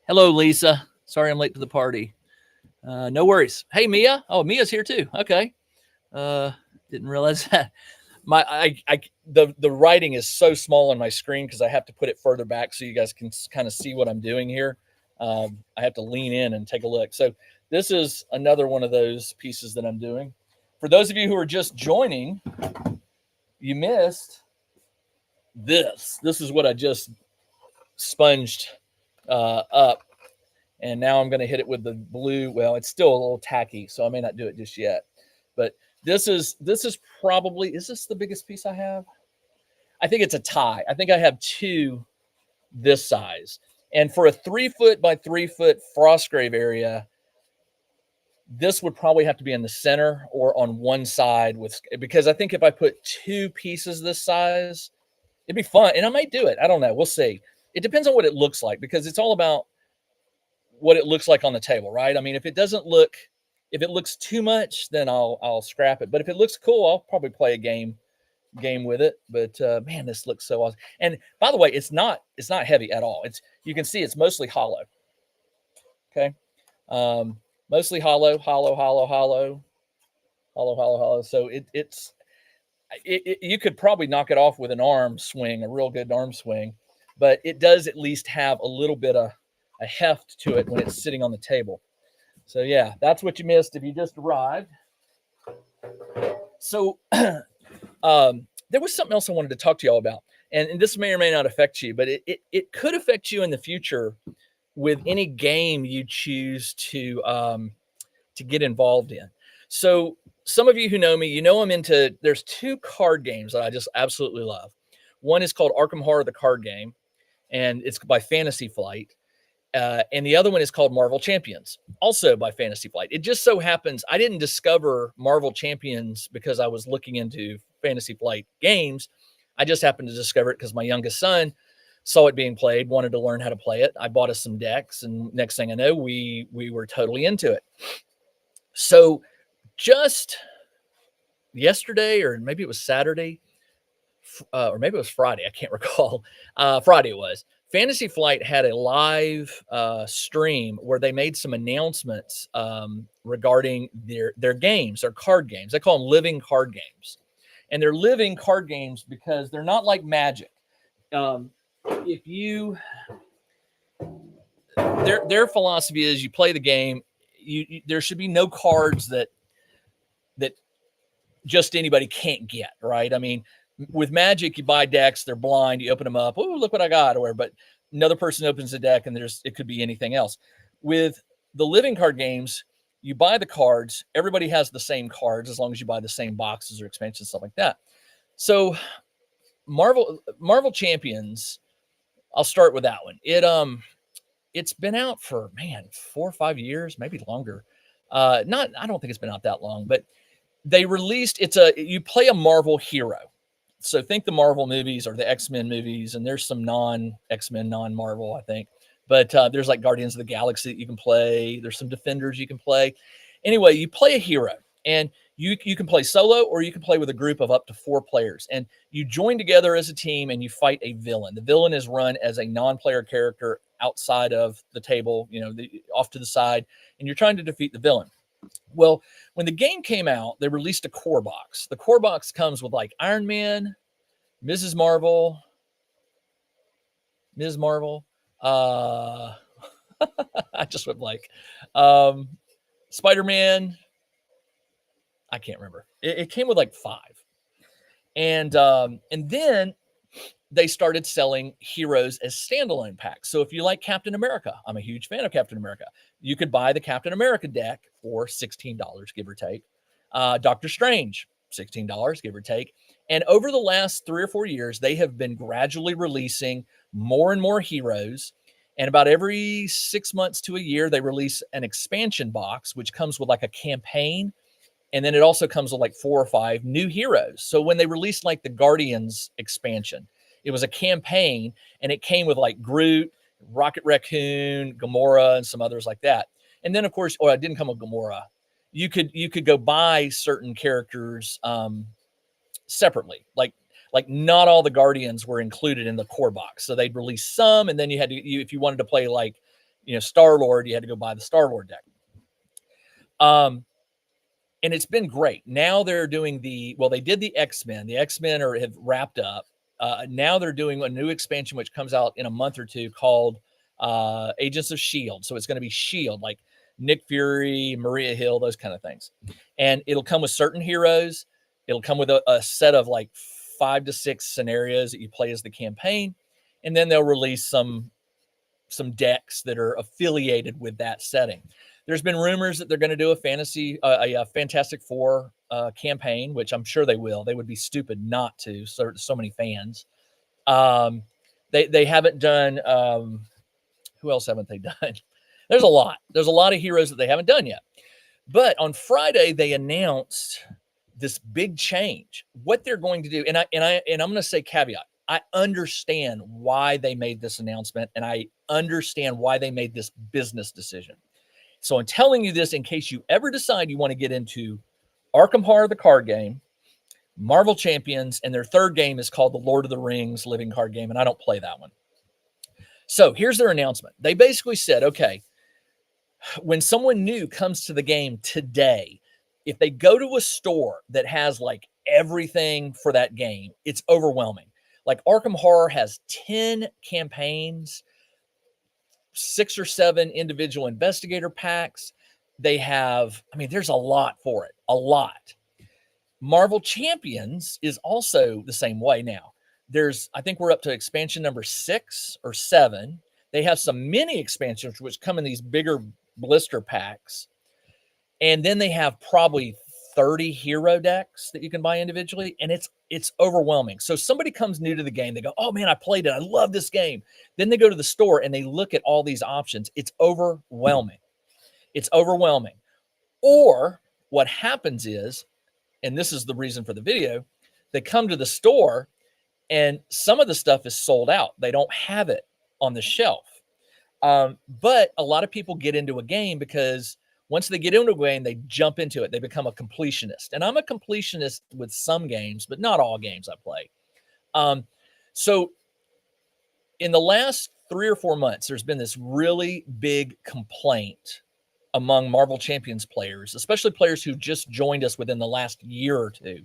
A: Lisa. Sorry I'm late to the party. No worries. Hey, Mia. Oh, Mia's here too. Okay. Didn't realize that. The writing is so small on my screen because I have to put it further back so you guys can kind of see what I'm doing here. I have to lean in and take a look. So this is another one of those pieces that I'm doing. For those of you who are just joining, you missed this. This is what I just sponged up. And now I'm going to hit it with the blue. Well, it's still a little tacky, so I may not do it just yet. But this is probably, is this the biggest piece I have? I think it's a tie. I think I have 2 this size. And for a 3 foot by 3 foot frost grave area, this would probably have to be in the center or on one side because I think if I put 2 pieces this size, it'd be fun. And I might do it. I don't know. We'll see. It depends on what it looks like because it's all about what it looks like on the table, right? I mean, if it looks too much, then I'll scrap it. But if it looks cool, I'll probably play a game with it. But man, this looks so awesome. And by the way, it's not heavy at all. You can see it's mostly hollow. Okay. Mostly hollow. So you could probably knock it off with an arm swing, a real good arm swing, but it does at least have a little bit of a heft to it when it's sitting on the table. So yeah, that's what you missed if you just arrived. So there was something else I wanted to talk to y'all about, and this may or may not affect you, but it could affect you in the future with any game you choose to get involved in. So some of you who know me, there's 2 card games that I just absolutely love. One is called Arkham Horror, the card game, and it's by Fantasy Flight. And the other one is called Marvel Champions, also by Fantasy Flight. It just so happens I didn't discover Marvel Champions because I was looking into Fantasy Flight games. I just happened to discover it because my youngest son saw it being played, wanted to learn how to play it. I bought us some decks, and next thing I know, we were totally into it. So just yesterday, or maybe it was Saturday, or maybe it was Friday, I can't recall. Friday it was. Fantasy Flight had a live stream where they made some announcements regarding their games, their card games. They call them living card games. And they're living card games because they're not like Magic. Their philosophy is you play the game, there should be no cards that just anybody can't get, right? I mean, with Magic, you buy decks, they're blind, you open them up, oh, look what I got, or but another person opens the deck and it could be anything else. With the living card games, you buy the cards, everybody has the same cards as long as you buy the same boxes or expansions, stuff like that. So Marvel Champions, I'll start with that one. It's been out for 4 or 5 years, maybe longer. I don't think it's been out that long, but they released you play a Marvel hero. So think the Marvel movies or the X-Men movies, and there's some non-X-Men, non-Marvel, I think. But there's like Guardians of the Galaxy that you can play. There's some Defenders you can play. Anyway, you play a hero, and you can play solo or you can play with a group of up to 4 players. And you join together as a team and you fight a villain. The villain is run as a non-player character outside of the table, off to the side, and you're trying to defeat the villain. Well, when the game came out, they released a core box. The core box comes with like Iron Man, Mrs. Marvel, Ms. Marvel. I just went blank. Spider-Man. I can't remember. It came with like 5. And then they started selling heroes as standalone packs. So if you like Captain America, I'm a huge fan of Captain America. You could buy the Captain America deck for $16, give or take. Doctor Strange, $16, give or take. And over the last 3 or 4 years, they have been gradually releasing more and more heroes. And about every 6 months to a year, they release an expansion box, which comes with like a campaign. And then it also comes with like 4 or 5 new heroes. So when they released like the Guardians expansion, it was a campaign, and it came with like Groot, Rocket Raccoon, Gamora, and some others like that. And then, of course, it didn't come with Gamora. You could go buy certain characters separately. Like not all the Guardians were included in the core box. So they'd release some, and then you had to, if you wanted to play like, Star-Lord, you had to go buy the Star-Lord deck. And it's been great. Now they're doing they did the X-Men. The X-Men have wrapped up. Now they're doing a new expansion, which comes out in a month or two, called Agents of S.H.I.E.L.D. So it's going to be S.H.I.E.L.D., like Nick Fury, Maria Hill, those kind of things. And it'll come with certain heroes. It'll come with a set of like 5 to 6 scenarios that you play as the campaign. And then they'll release some decks that are affiliated with that setting. There's been rumors that they're going to do a Fantastic Four campaign, which I'm sure they will. They would be stupid not to. So many fans. They haven't done. Who else haven't they done? There's a lot. There's a lot of heroes that they haven't done yet. But on Friday they announced this big change. What they're going to do, and I'm going to say caveat. I understand why they made this announcement, and I understand why they made this business decision. So I'm telling you this in case you ever decide you want to get into Arkham Horror, the card game, Marvel Champions, and their third game is called the Lord of the Rings living card game, and I don't play that one. So here's their announcement. They basically said, okay, when someone new comes to the game today, if they go to a store that has like everything for that game, it's overwhelming. Like Arkham Horror has 10 campaigns, 6 or 7 individual investigator packs. They have, there's a lot for it, a lot. Marvel Champions is also the same way now. I think we're up to expansion number 6 or 7. They have some mini expansions, which come in these bigger blister packs. And then they have probably 30 hero decks that you can buy individually, and it's overwhelming. So somebody comes new to the game, they go, oh man, I played it, I love this game. Then they go to the store and they look at all these options. It's overwhelming. Or what happens is, and this is the reason for the video, they come to the store and some of the stuff is sold out. They don't have it on the shelf. But a lot of people get into a game because once they get into a game, they jump into it. They become a completionist. And I'm a completionist with some games, but not all games I play. So in the last 3 or 4 months, there's been this really big complaint among Marvel Champions players, especially players who just joined us within the last year or two.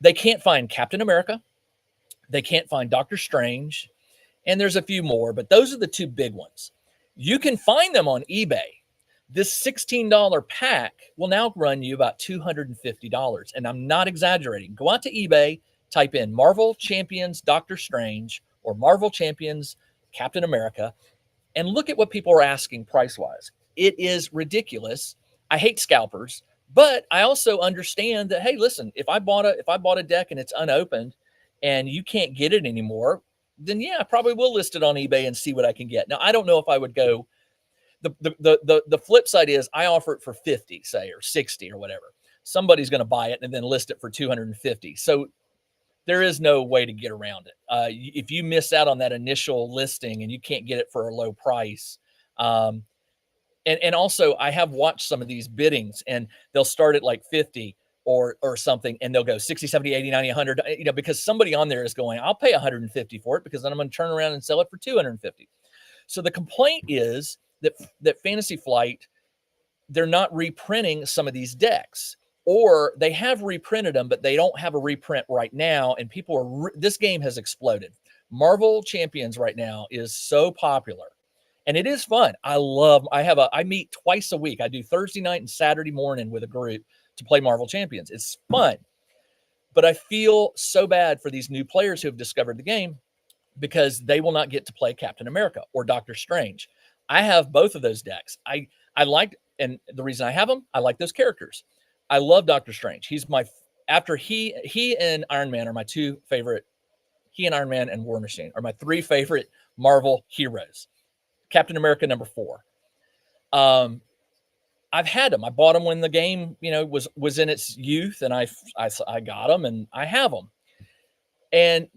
A: They can't find Captain America. They can't find Doctor Strange. And there's a few more, but those are the 2 big ones. You can find them on eBay. This $16 pack will now run you about $250. And I'm not exaggerating. Go out to eBay, type in Marvel Champions Doctor Strange or Marvel Champions Captain America, and look at what people are asking price-wise. It is ridiculous. I hate scalpers, but I also understand that, hey, listen, if I bought a deck and it's unopened and you can't get it anymore, then yeah, I probably will list it on eBay and see what I can get. Now, I don't know if I would go. The flip side is I offer it for 50, say, or 60 or whatever. Somebody's going to buy it and then list it for 250. So there is no way to get around it. If you miss out on that initial listing and you can't get it for a low price, and also I have watched some of these biddings and they'll start at like 50 or something, and they'll go 60, 70, 80, 90, 100, because somebody on there is going, I'll pay 150 for it because then I'm going to turn around and sell it for 250. So the complaint is that Fantasy Flight, they're not reprinting some of these decks, or they have reprinted them, but they don't have a reprint right now. And people are, this game has exploded. Marvel Champions right now is so popular, and it is fun. I meet twice a week. I do Thursday night and Saturday morning with a group to play Marvel Champions. It's fun, but I feel so bad for these new players who have discovered the game because they will not get to play Captain America or Doctor Strange. I have both of those decks. I like, and the reason I have them, I like those characters. I love Doctor Strange. He's my, after he and Iron Man are my two favorite. He and Iron Man and War Machine are my three favorite Marvel heroes. Captain America number 4. I've had them. I bought them when the game, was in its youth, and I got them and I have them, and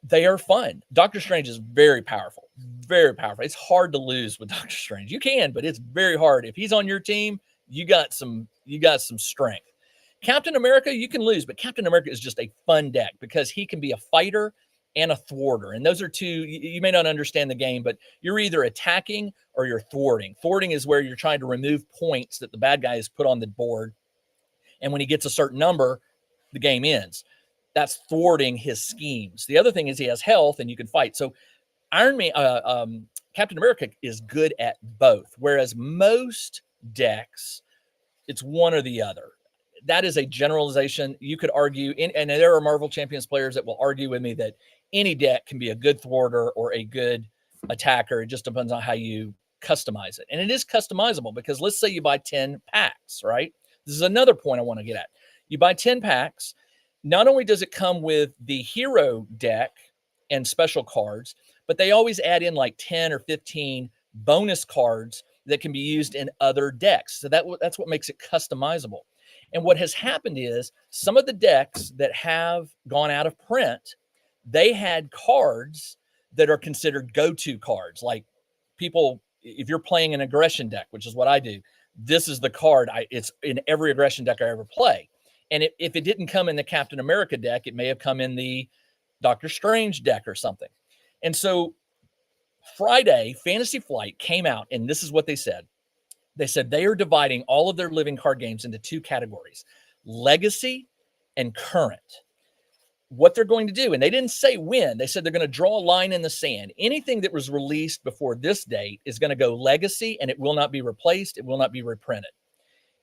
A: they are fun. Doctor Strange is very powerful, very powerful. It's hard to lose with Doctor Strange. You can, but it's very hard. If he's on your team, you got some strength. Captain America, you can lose, but Captain America is just a fun deck because he can be a fighter and a thwarter. And those are two, you may not understand the game, but you're either attacking or you're thwarting. Thwarting is where you're trying to remove points that the bad guy has put on the board. And when he gets a certain number, the game ends. That's thwarting his schemes. The other thing is he has health and you can fight. So Captain America is good at both, whereas most decks, it's one or the other. That is a generalization. You could argue, and there are Marvel Champions players that will argue with me that any deck can be a good thwarter or a good attacker. It just depends on how you customize it. And it is customizable because let's say you buy 10 packs, right? This is another point I want to get at. You buy 10 packs. Not only does it come with the hero deck and special cards, but they always add in like 10 or 15 bonus cards that can be used in other decks. So that's what makes it customizable. And what has happened is some of the decks that have gone out of print, they had cards that are considered go-to cards. Like people, if you're playing an aggression deck, which is what I do, this is the card. It's in every aggression deck I ever play. And if it didn't come in the Captain America deck, it may have come in the Doctor Strange deck or something. And so Friday, Fantasy Flight came out, and this is what they said. They said they are dividing all of their living card games into two categories, legacy and current. What they're going to do, and they didn't say when, they said they're going to draw a line in the sand. Anything that was released before this date is going to go legacy, and it will not be replaced. It will not be reprinted.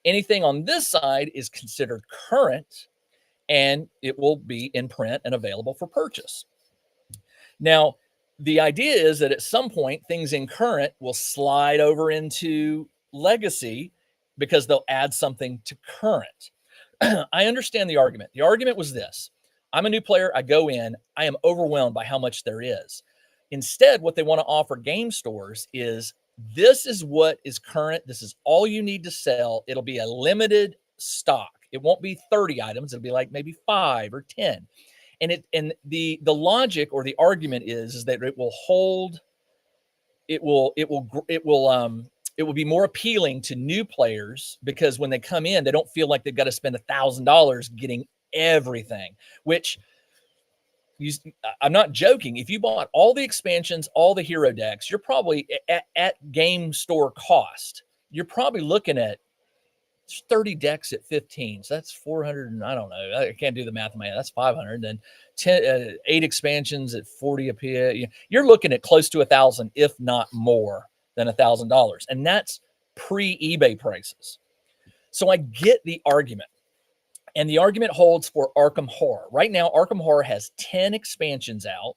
A: Anything on this side is considered current, and it will be in print and available for purchase. Now, the idea is that at some point, things in current will slide over into legacy because they'll add something to current. I understand the argument. The argument was this. I'm a new player. I go in. I am overwhelmed by how much there is. Instead, what they want to offer game stores is this is what is current. This is all you need to sell. It'll be a limited stock. It won't be 30 items. It'll be like maybe 5 or 10. And the logic or the argument is that it will hold. It will be more appealing to new players because when they come in, they don't feel like they've got to spend $1,000 getting everything, which I'm not joking. If you bought all the expansions, all the hero decks, you're probably at game store cost. You're probably looking at 30 decks at 15. So that's 400. And I don't know. I can't do the math in my head. That's 500. Then 8 expansions at 40 a piece. You're looking at close to 1,000, if not more than $1,000. And that's pre-eBay prices. So I get the argument. And the argument holds for Arkham Horror. Right now, Arkham Horror has 10 expansions out,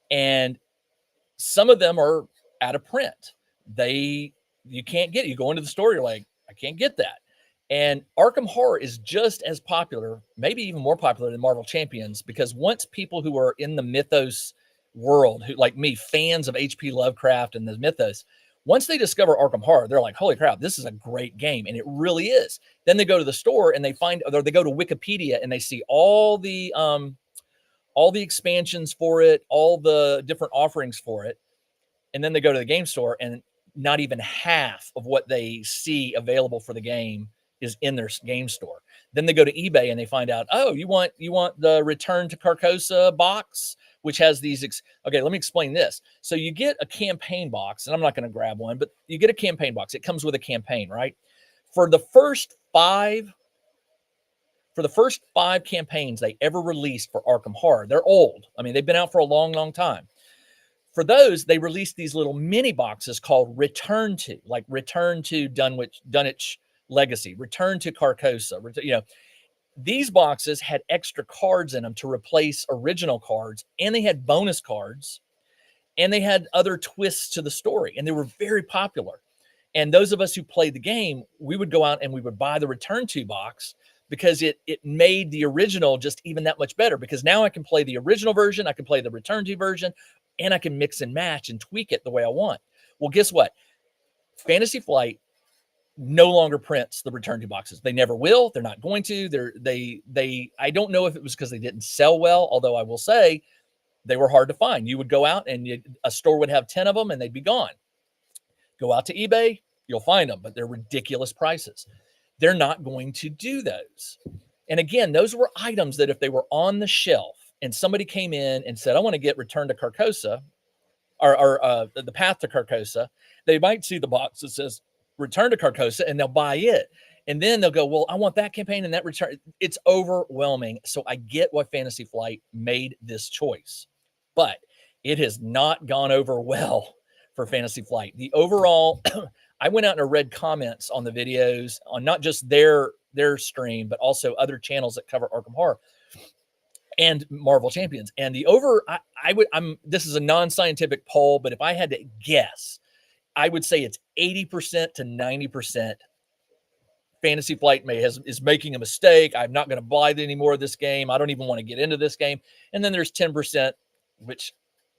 A: and some of them are out of print. You can't get it. You go into the store, you're like, I can't get that. And Arkham Horror is just as popular, maybe even more popular than Marvel Champions, because once people who are in the mythos world, who like me, fans of H.P. Lovecraft and the mythos, once they discover Arkham Horror, they're like, holy crap, this is a great game. And it really is. Then they go to the store and they they go to Wikipedia and they see all the expansions for it, all the different offerings for it. And then they go to the game store and not even half of what they see available for the game is in their game store. Then they go to eBay and they find out, oh, you want the Return to Carcosa box? which has these. Okay, let me explain this. So you get a campaign box, and I'm not going to grab one, but you get a campaign box. It comes with a campaign, right? For the first five campaigns they ever released for Arkham Horror, they're old. I mean, they've been out for a long, long time. For those, they released these little mini boxes called Return to, like Return to Dunwich Legacy, Return to Carcosa. These boxes had extra cards in them to replace original cards, and they had bonus cards, and they had other twists to the story, and they were very popular. And those of us who played the game, we would go out and we would buy the Return to box because it made the original just even that much better, because now I can play the original version, I can play the Return to version, and I can mix and match and tweak it the way I want. Well, guess what? Fantasy Flight no longer prints the Return to boxes. They never will. They're not going to. I don't know if it was because they didn't sell well, although I will say they were hard to find. You would go out and a store would have 10 of them and they'd be gone. Go out to eBay, you'll find them, but they're ridiculous prices. They're not going to do those. And again, those were items that if they were on the shelf and somebody came in and said, I want to get Return to Carcosa or the Path to Carcosa, they might see the box that says Return to Carcosa and they'll buy it. And then they'll go, well, I want that campaign and that return. It's overwhelming. So I get why Fantasy Flight made this choice, but it has not gone over well for Fantasy Flight. The overall, I went out and read comments on the videos on not just their stream, but also other channels that cover Arkham Horror and Marvel Champions. And this is a non-scientific poll, but if I had to guess, I would say it's 80% to 90% Fantasy Flight is making a mistake. I'm not going to buy any more of this game. I don't even want to get into this game. And then there's 10%, which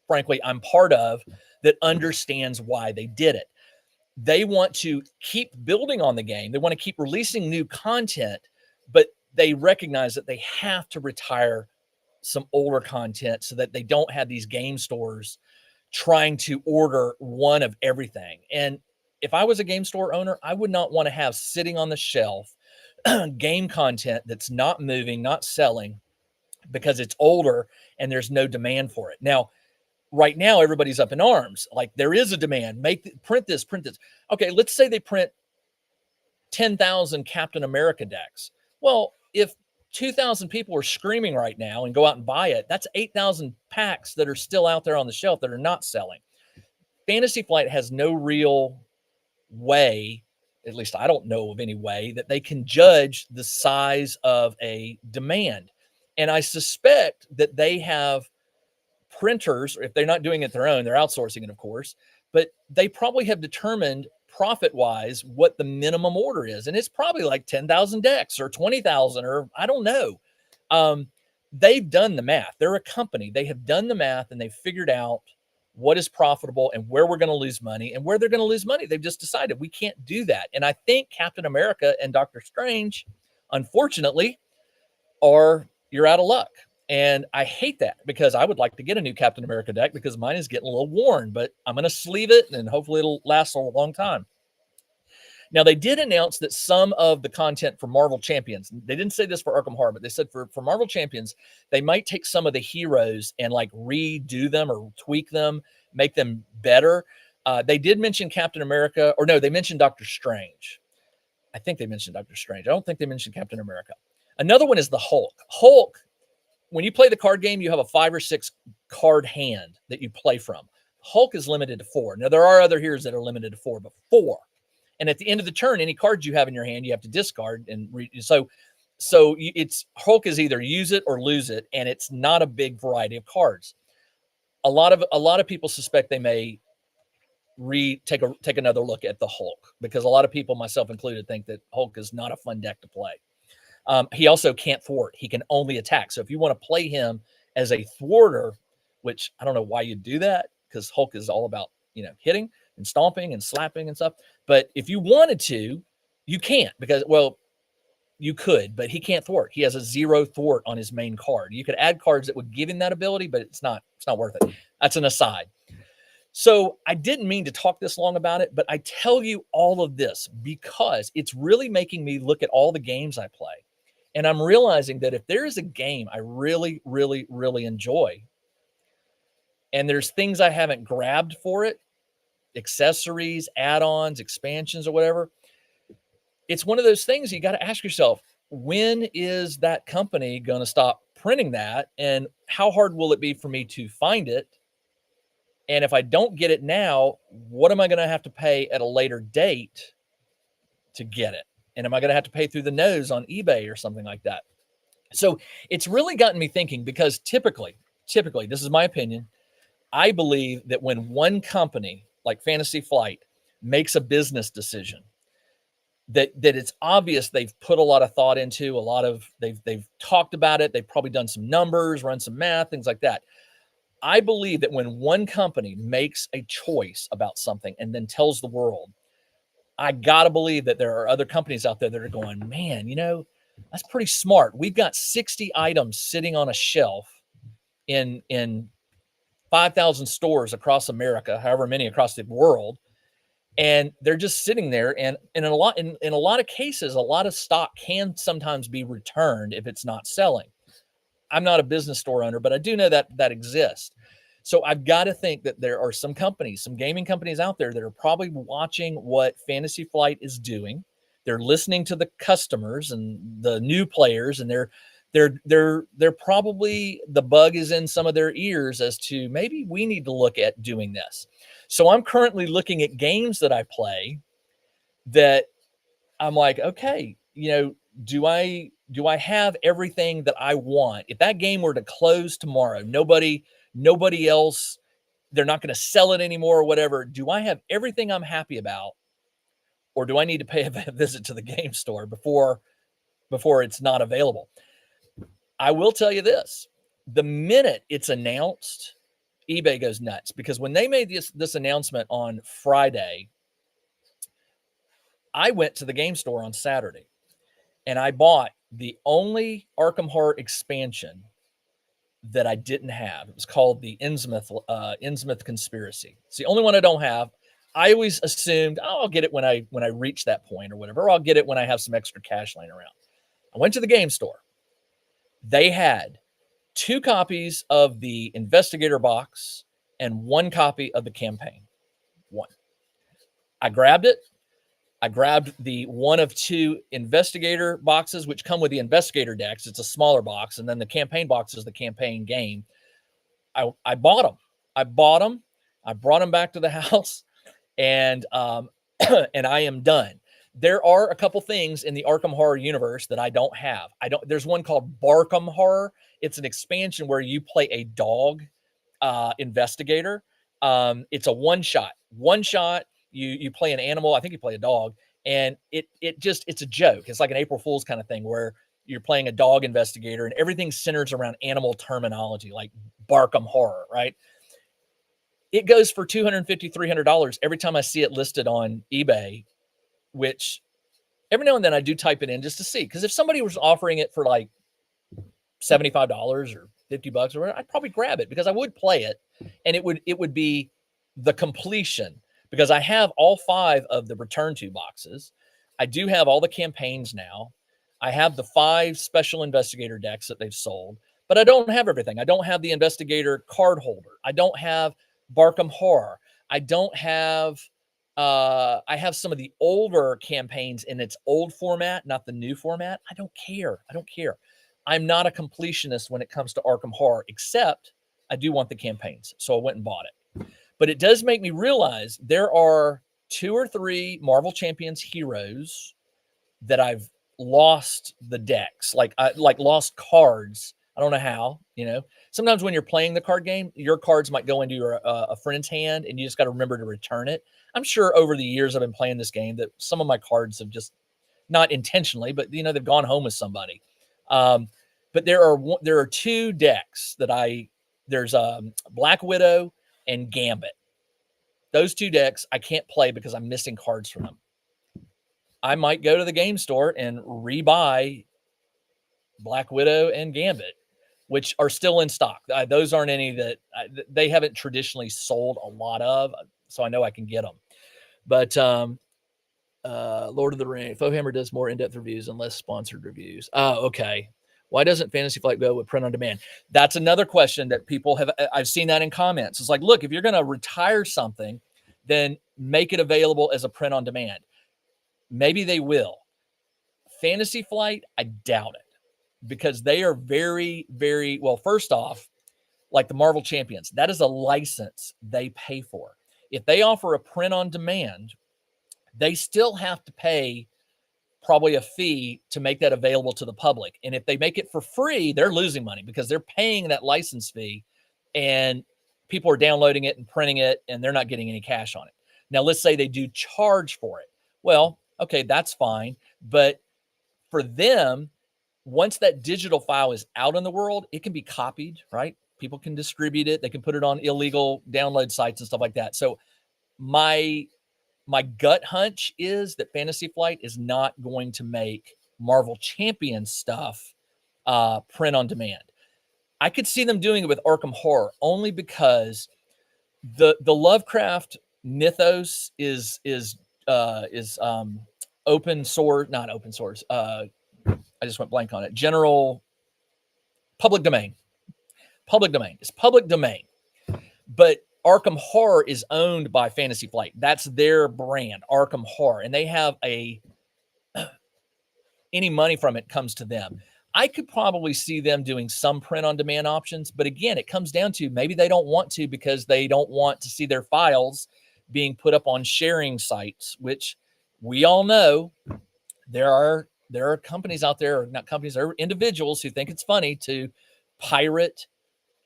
A: frankly I'm part of, that understands why they did it. They want to keep building on the game. They want to keep releasing new content, but they recognize that they have to retire some older content so that they don't have these game stores trying to order one of everything. And if I was a game store owner, I would not want to have sitting on the shelf game content that's not moving, not selling, because it's older and there's no demand for it. Now, right now, everybody's up in arms. Like, there is a demand. Print this. Okay, let's say they print 10,000 Captain America decks. Well, if 2,000 people are screaming right now and go out and buy it, that's 8,000 packs that are still out there on the shelf that are not selling. Fantasy Flight has no real way, at least I don't know of any way, that they can judge the size of a demand. And I suspect that they have printers, if they're not doing it their own, they're outsourcing it, of course, but they probably have determined profit-wise what the minimum order is. And it's probably like 10,000 decks or 20,000, or I don't know. They've done the math. They're a company. They have done the math and they've figured out what is profitable and where we're going to lose money and where they're going to lose money. They've just decided we can't do that. And I think Captain America and Doctor Strange, unfortunately, you're out of luck. And I hate that, because I would like to get a new Captain America deck because mine is getting a little worn, but I'm going to sleeve it and hopefully it'll last a long time. Now, they did announce that some of the content for Marvel Champions, they didn't say this for Arkham Horror, but they said for Marvel Champions, they might take some of the heroes and like redo them or tweak them, make them better. They did mention Captain America, or no, they mentioned Doctor Strange. I think they mentioned Doctor Strange. I don't think they mentioned Captain America. Another one is the Hulk. Hulk, when you play the card game, you have a 5 or 6 card hand that you play from. Hulk is limited to 4. Now, there are other heroes that are limited to 4, but 4. And at the end of the turn, any cards you have in your hand, you have to discard. And so it's Hulk is either use it or lose it, and it's not a big variety of cards. A lot of people suspect they may take another look at the Hulk, because a lot of people, myself included, think that Hulk is not a fun deck to play. He also can't thwart. He can only attack. So if you want to play him as a thwarter, which I don't know why you'd do that, because Hulk is all about, hitting and stomping and slapping and stuff. But if you wanted to, you can't, because, well, you could, but he can't thwart. He has a 0 thwart on his main card. You could add cards that would give him that ability, but it's not worth it. That's an aside. So I didn't mean to talk this long about it, but I tell you all of this because it's really making me look at all the games I play. And I'm realizing that if there is a game I really, really, really enjoy, and there's things I haven't grabbed for it, accessories, add-ons, expansions, or whatever. It's one of those things you got to ask yourself, when is that company going to stop printing that? And how hard will it be for me to find it? And if I don't get it now, what am I going to have to pay at a later date to get it? And am I going to have to pay through the nose on eBay or something like that? So it's really gotten me thinking, because typically, this is my opinion, I believe that when one company like Fantasy Flight makes a business decision, that it's obvious they've put a lot of thought into, they've talked about it, they've probably done some numbers, run some math, things like that. I believe that when one company makes a choice about something and then tells the world, I got to believe that there are other companies out there that are going, man, that's pretty smart. We've got 60 items sitting on a shelf in 5,000 stores across America, however many across the world. And they're just sitting there. And in a lot of cases, a lot of stock can sometimes be returned if it's not selling. I'm not a business store owner, but I do know that exists. So I've got to think that there are some companies, some gaming companies out there that are probably watching what Fantasy Flight is doing. They're listening to the customers and the new players, and they're probably, the bug is in some of their ears as to maybe we need to look at doing this. So I'm currently looking at games that I play that I'm like, okay, do I have everything that I want? If that game were to close tomorrow, nobody else, they're not going to sell it anymore or whatever, do I have everything I'm happy about? Or do I need to pay a visit to the game store before it's not available? I will tell you this, the minute it's announced, eBay goes nuts, because when they made this announcement on Friday, I went to the game store on Saturday and I bought the only Arkham Horror expansion that I didn't have. It was called the Innsmouth Conspiracy. It's the only one I don't have. I always assumed, I'll get it when I reach that point or whatever, or I'll get it when I have some extra cash laying around. I went to the game store. They had 2 copies of the Investigator box and 1 copy of the campaign. 1. I grabbed it. I grabbed the 1 of 2 Investigator boxes, which come with the Investigator decks. It's a smaller box. And then the campaign box is the campaign game. I bought them. I bought them. I brought them back to the house, and and I am done. There are a couple things in the Arkham Horror universe that I don't have. There's one called Barkham Horror. It's an expansion where you play a dog investigator. It's a one shot. You play an animal. I think you play a dog, and it's a joke. It's like an April Fool's kind of thing where you're playing a dog investigator, and everything centers around animal terminology, like Barkham Horror, right? It goes for $250, $300 every time I see it listed on eBay, which every now and then I do type it in just to see. Because if somebody was offering it for like $75 or $50 or whatever, I'd probably grab it because I would play it, and it would be the completion, because I have all 5 of the Return to boxes. I do have all the campaigns now. I have the 5 special investigator decks that they've sold, but I don't have everything. I don't have the investigator card holder. I don't have Barkham Horror. I don't have I have some of the older campaigns in its old format, not the new format. I don't care. I'm not a completionist when it comes to Arkham Horror, except I do want the campaigns. So I went and bought it. But it does make me realize there are 2 or 3 Marvel Champions heroes that I've lost the decks, like lost cards. I don't know how, sometimes when you're playing the card game, your cards might go into your a friend's hand, and you just got to remember to return it. I'm sure over the years I've been playing this game that some of my cards have just, not intentionally, but they've gone home with somebody. But there are 2 decks that there's Black Widow and Gambit. Those 2 decks I can't play because I'm missing cards from them. I might go to the game store and rebuy Black Widow and Gambit, which are still in stock. Those aren't any that they haven't traditionally sold a lot of, so I know I can get them. But Lord of the Rings, Foehammer does more in-depth reviews and less sponsored reviews. Oh, okay. Why doesn't Fantasy Flight go with print on demand? That's another question that people have. I've seen that in comments. It's like, look, if you're going to retire something, then make it available as a print on demand. Maybe they will. Fantasy Flight, I doubt it, because they are very, very well. First off, like the Marvel Champions, that is a license they pay for. If they offer a print on demand, they still have to pay probably a fee to make that available to the public. And if they make it for free, they're losing money because they're paying that license fee and people are downloading it and printing it and they're not getting any cash on it. Now, let's say they do charge for it. Well, okay, that's fine. But for them, once that digital file is out in the world, it can be copied, right? People can distribute it. They can put it on illegal download sites and stuff like that. So my gut hunch is that Fantasy Flight is not going to make Marvel Champions stuff print on demand. I could see them doing it with Arkham Horror only because the Lovecraft mythos is open source, not open source. I just went blank on it. General public domain. Public domain. It's public domain. But Arkham Horror is owned by Fantasy Flight. That's their brand, Arkham Horror. And they have any money from it comes to them. I could probably see them doing some print on demand options. But again, it comes down to maybe they don't want to because they don't want to see their files being put up on sharing sites, which we all know there are companies out there, or not companies, there are individuals who think it's funny to pirate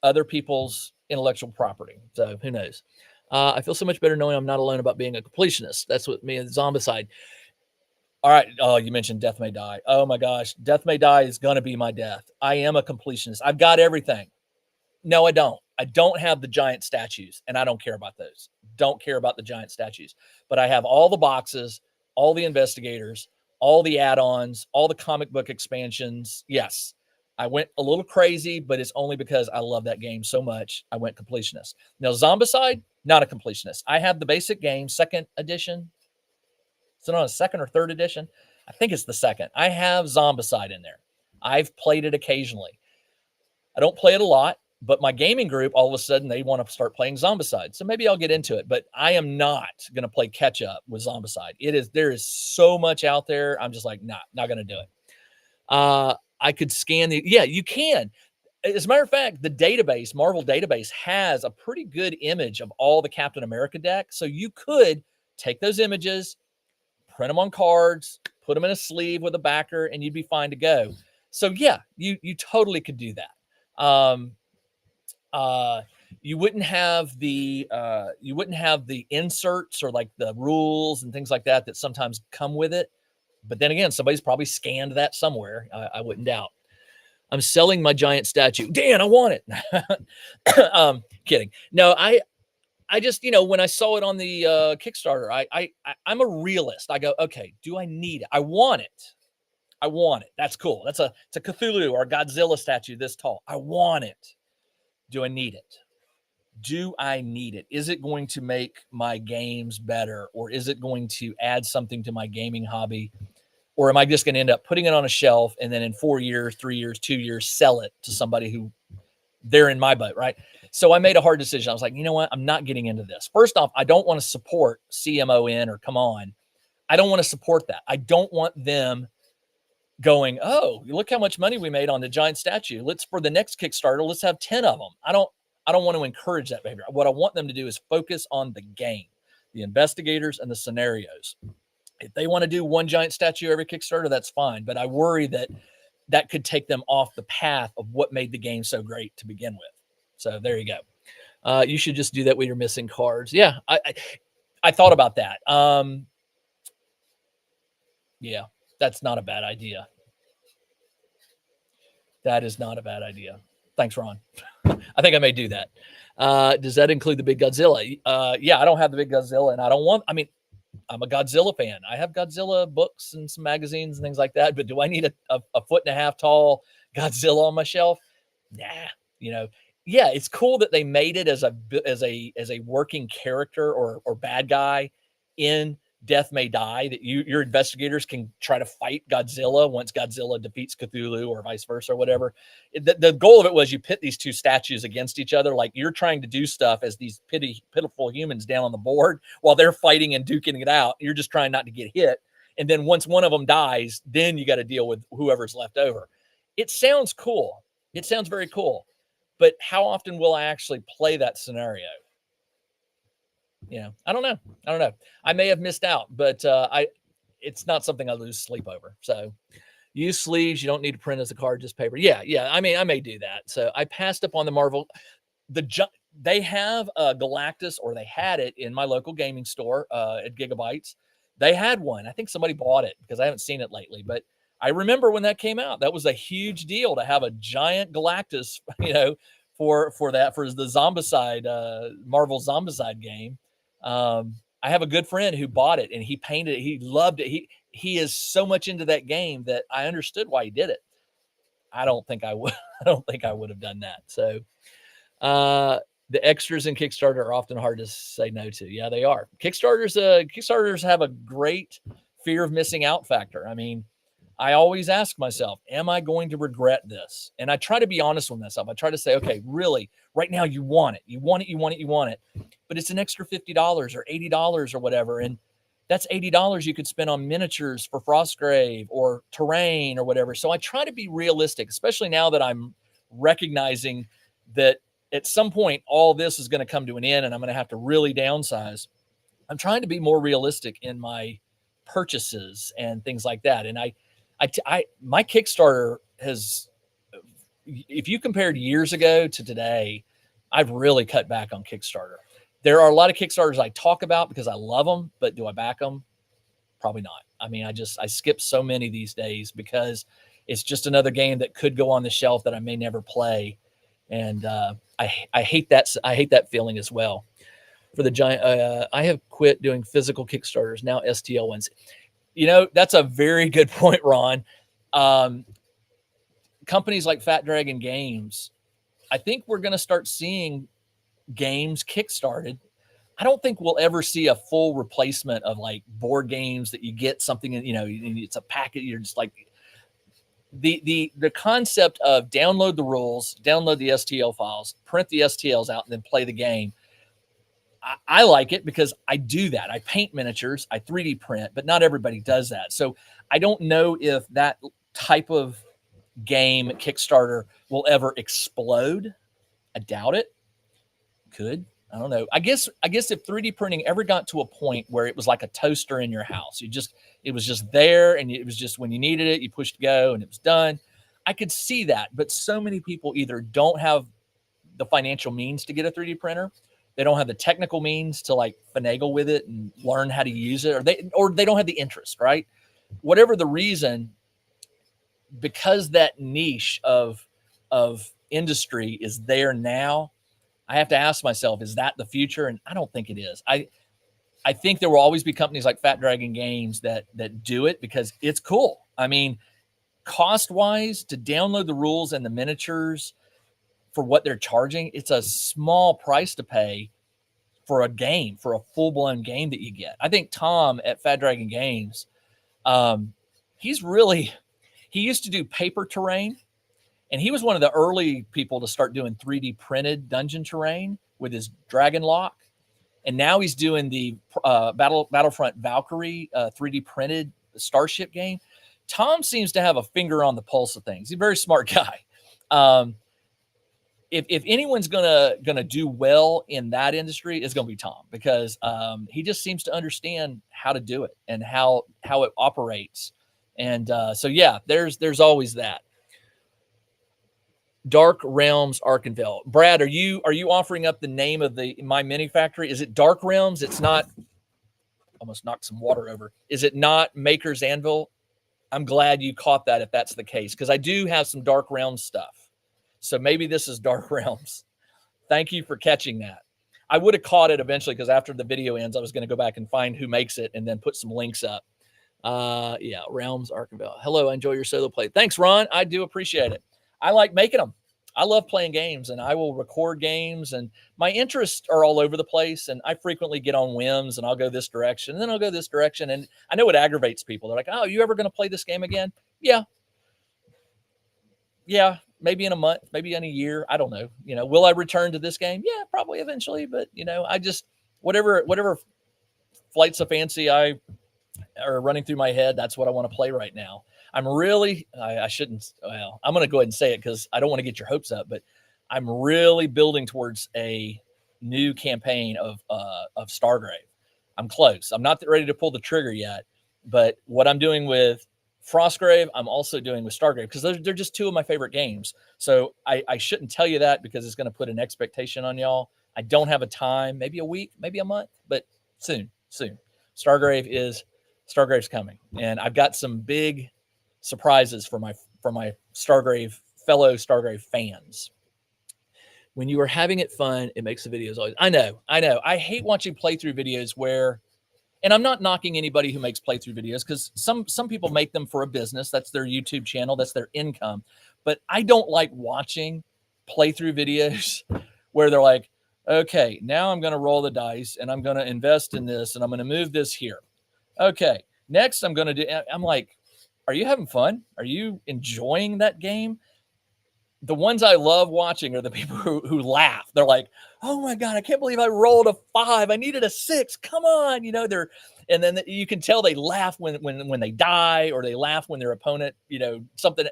A: other people's intellectual property. So who knows? I feel so much better knowing I'm not alone about being a completionist. That's what me and Zombicide. All right. Oh, you mentioned Death May Die. Oh my gosh. Death May Die is going to be my death. I am a completionist. I've got everything. No, I don't. I don't have the giant statues, and I don't care about those. Don't care about the giant statues. But I have all the boxes, all the investigators, all the add-ons, all the comic book expansions. Yes, I went a little crazy, but it's only because I love that game so much. I went completionist. Now, Zombicide, not a completionist. I have the basic game, second edition. Is it on a second or third edition? I think it's the second. I have Zombicide in there. I've played it occasionally. I don't play it a lot, but my gaming group, all of a sudden, they want to start playing Zombicide. So maybe I'll get into it, but I am not going to play catch up with Zombicide. There is so much out there. I'm just like, not going to do it. I could scan yeah, you can. As a matter of fact, the database, Marvel database, has a pretty good image of all the Captain America decks. So you could take those images, print them on cards, put them in a sleeve with a backer, and you'd be fine to go. So yeah, you totally could do that. You wouldn't have the inserts or like the rules and things like that that sometimes come with it. But then again, somebody's probably scanned that somewhere. I wouldn't doubt. I'm selling my giant statue. Dan, I want it. Kidding. No, I just, when I saw it on the Kickstarter, I'm a realist. I go, okay, do I need it? I want it. I want it. That's cool. It's a Cthulhu or a Godzilla statue this tall. I want it. Do I need it? Do I need it? Is it going to make my games better, or is it going to add something to my gaming hobby? Or am I just going to end up putting it on a shelf and then in 4 years, 3 years, 2 years, sell it to somebody who they're in my boat, right? So I made a hard decision. I was like, you know what? I'm not getting into this. First off, I don't want to support CMON or Come On. I don't want to support that. I don't want them going, oh, look how much money we made on the giant statue. For the next Kickstarter, let's have 10 of them. I don't want to encourage that behavior. What I want them to do is focus on the game, the investigators, and the scenarios. If they want to do one giant statue every Kickstarter, that's fine. But I worry that could take them off the path of what made the game so great to begin with. So there you go. You should just do that with your missing cards. Yeah, I thought about that. Yeah, that's not a bad idea. That is not a bad idea. Thanks, Ron. I think I may do that. Does that include the big Godzilla? Yeah, I don't have the big Godzilla, and I'm a Godzilla fan. I have Godzilla books and some magazines and things like that, but do I need a 1.5 foot tall Godzilla on my shelf? Nah, yeah, it's cool that they made it as a working character or bad guy in death may die, that your investigators can try to fight Godzilla once Godzilla defeats Cthulhu or vice versa or whatever. The goal of it was you pit these two statues against each other. Like you're trying to do stuff as these pitiful humans down on the board while they're fighting and duking it out. You're just trying not to get hit. And then once one of them dies, then you got to deal with whoever's left over. It sounds cool. It sounds very cool. But how often will I actually play that scenario? I don't know. I may have missed out, but it's not something I lose sleep over. So use sleeves. You don't need to print as a card, just paper. Yeah. I mean, I may do that. So I passed up on the Marvel. They have Galactus, or they had it in my local gaming store at Gigabytes. They had one. I think somebody bought it because I haven't seen it lately. But I remember when that came out, that was a huge deal to have a giant Galactus, for the Zombicide, Marvel Zombicide game. I have a good friend who bought it and he painted it. He loved it. He is so much into that game that I understood why he did it. I don't think I would. I don't think I would have done that. So, the extras in Kickstarter are often hard to say no to. Yeah, they are. Kickstarters have a great fear of missing out factor. I mean, I always ask myself, am I going to regret this? And I try to be honest with myself. I try to say, okay, really, right now you want it, but it's an extra $50 or $80 or whatever. And that's $80 you could spend on miniatures for Frostgrave or terrain or whatever. So I try to be realistic, especially now that I'm recognizing that at some point, all this is going to come to an end and I'm going to have to really downsize. I'm trying to be more realistic in my purchases and things like that. And my Kickstarter has, if you compared years ago to today, I've really cut back on Kickstarter. There are a lot of Kickstarters I talk about because I love them, but do I back them? Probably not. I mean, I skip so many these days because it's just another game that could go on the shelf that I may never play. And I hate that. I hate that feeling as well. For the giant, I have quit doing physical Kickstarters, now STL ones. That's a very good point, Ron. Companies like Fat Dragon Games, I think we're going to start seeing games kickstarted. I don't think we'll ever see a full replacement of like board games that you get something, it's a packet. You're just like, the concept of download the rules, download the STL files, print the STLs out, and then play the game. I like it because I do that. I paint miniatures, I 3D print, but not everybody does that. So I don't know if that type of game Kickstarter will ever explode. I doubt it. Could. I don't know. I guess if 3D printing ever got to a point where it was like a toaster in your house, it was just there, and it was just when you needed it, you pushed go and it was done. I could see that, but so many people either don't have the financial means to get a 3D printer, they don't have the technical means to like finagle with it and learn how to use it, or they don't have the interest, right? Whatever the reason, because that niche of industry is there now, I have to ask myself, is that the future? And I don't think it is. I think there will always be companies like Fat Dragon Games that do it because it's cool. I mean, cost-wise, to download the rules and the miniatures for what they're charging, it's a small price to pay for a game, for a full-blown game that you get. I think Tom at Fat Dragon Games, he used to do paper terrain. And he was one of the early people to start doing 3D printed dungeon terrain with his Dragon Lock. And now he's doing the Battlefront Valkyrie 3D printed Starship game. Tom seems to have a finger on the pulse of things. He's a very smart guy. If anyone's gonna do well in that industry, it's gonna be Tom, because he just seems to understand how to do it and how it operates. And so yeah, there's always that. Dark Realms Arkenville. Brad, are you offering up the name of my mini factory? Is it Dark Realms? It's not. Almost knocked some water over. Is it not Maker's Anvil? I'm glad you caught that if that's the case, because I do have some Dark Realms stuff. So maybe this is Dark Realms. Thank you for catching that. I would have caught it eventually, because after the video ends, I was going to go back and find who makes it and then put some links up. Yeah, Realms Arkenville. Hello, I enjoy your solo play. Thanks, Ron. I do appreciate it. I like making them. I love playing games, and I will record games, and my interests are all over the place. And I frequently get on whims, and I'll go this direction, and then I'll go this direction. And I know it aggravates people. They're like, "Oh, you ever going to play this game again?" Yeah, yeah, maybe in a month, maybe in a year. I don't know. Will I return to this game? Yeah, probably eventually. But I just whatever flights of fancy I are running through my head, that's what I want to play right now. I shouldn't, well, I'm going to go ahead and say it because I don't want to get your hopes up, but I'm really building towards a new campaign of Stargrave. I'm close. I'm not ready to pull the trigger yet, but what I'm doing with Frostgrave, I'm also doing with Stargrave, because they're just two of my favorite games. So I shouldn't tell you that because it's going to put an expectation on y'all. I don't have a time, maybe a week, maybe a month, but soon. Stargrave's coming, and I've got some big surprises for my Stargrave fellow Stargrave fans. When you are having it fun, it makes the videos always. I know. I hate watching playthrough videos where, and I'm not knocking anybody who makes playthrough videos, because some people make them for a business. That's their YouTube channel. That's their income. But I don't like watching playthrough videos where they're like, okay, now I'm going to roll the dice and I'm going to invest in this and I'm going to move this here. Okay, next I'm going to do, I'm like, are you having fun? Are you enjoying that game? The ones I love watching are the people who laugh. They're like, oh my God, I can't believe I rolled a 5. I needed a 6. Come on. And then you can tell they laugh when they die, or they laugh when their opponent, something.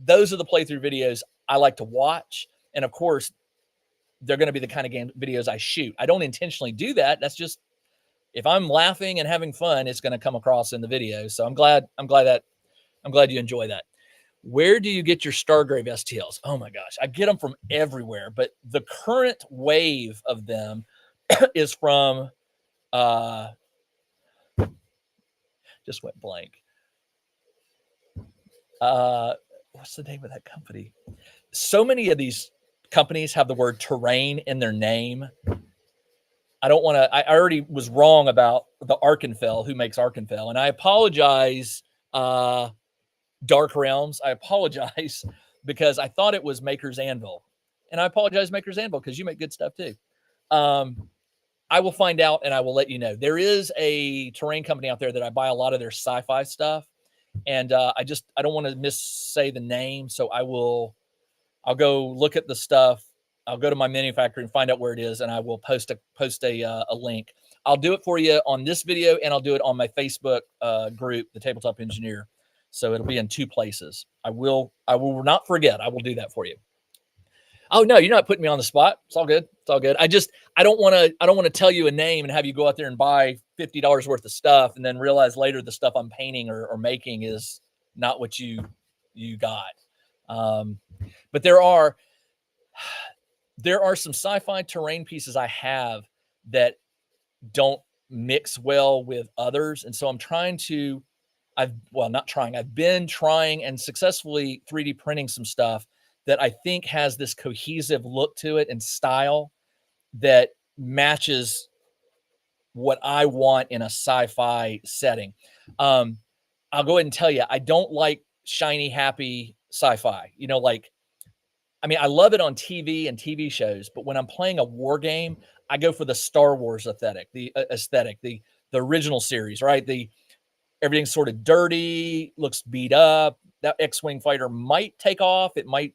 A: Those are the playthrough videos I like to watch. And of course, they're going to be the kind of game videos I shoot. I don't intentionally do that. That's just, if I'm laughing and having fun, it's going to come across in the video. So I'm glad you enjoy that. Where do you get your Stargrave STLs? Oh my gosh, I get them from everywhere, but the current wave of them is from, just went blank. What's the name of that company? So many of these companies have the word terrain in their name. I don't want to, I already was wrong about the Arkenfell, who makes Arkenfell. And I apologize, Dark Realms. I apologize because I thought it was Maker's Anvil. And I apologize, Maker's Anvil, because you make good stuff too. I will find out and I will let you know. There is a terrain company out there that I buy a lot of their sci-fi stuff. And I don't want to missay the name. So I'll go look at the stuff. I'll go to my manufacturer and find out where it is, and I will post a link. I'll do it for you on this video, and I'll do it on my Facebook group, the Tabletop Engineer. So it'll be in 2 places. I will not forget. I will do that for you. Oh no, you're not putting me on the spot. It's all good. It's all good. I don't want to tell you a name and have you go out there and buy $50 worth of stuff and then realize later the stuff I'm painting or making is not what you got. But there are some sci-fi terrain pieces I have that don't mix well with others. And so I've been trying and successfully 3D printing some stuff that I think has this cohesive look to it and style that matches what I want in a sci-fi setting. I'll go ahead and tell you, I don't like shiny, happy sci-fi. I love it on TV and TV shows, but when I'm playing a war game, I go for the Star Wars aesthetic, the original series, right? Everything's sort of dirty, looks beat up. That X-Wing fighter might take off. It might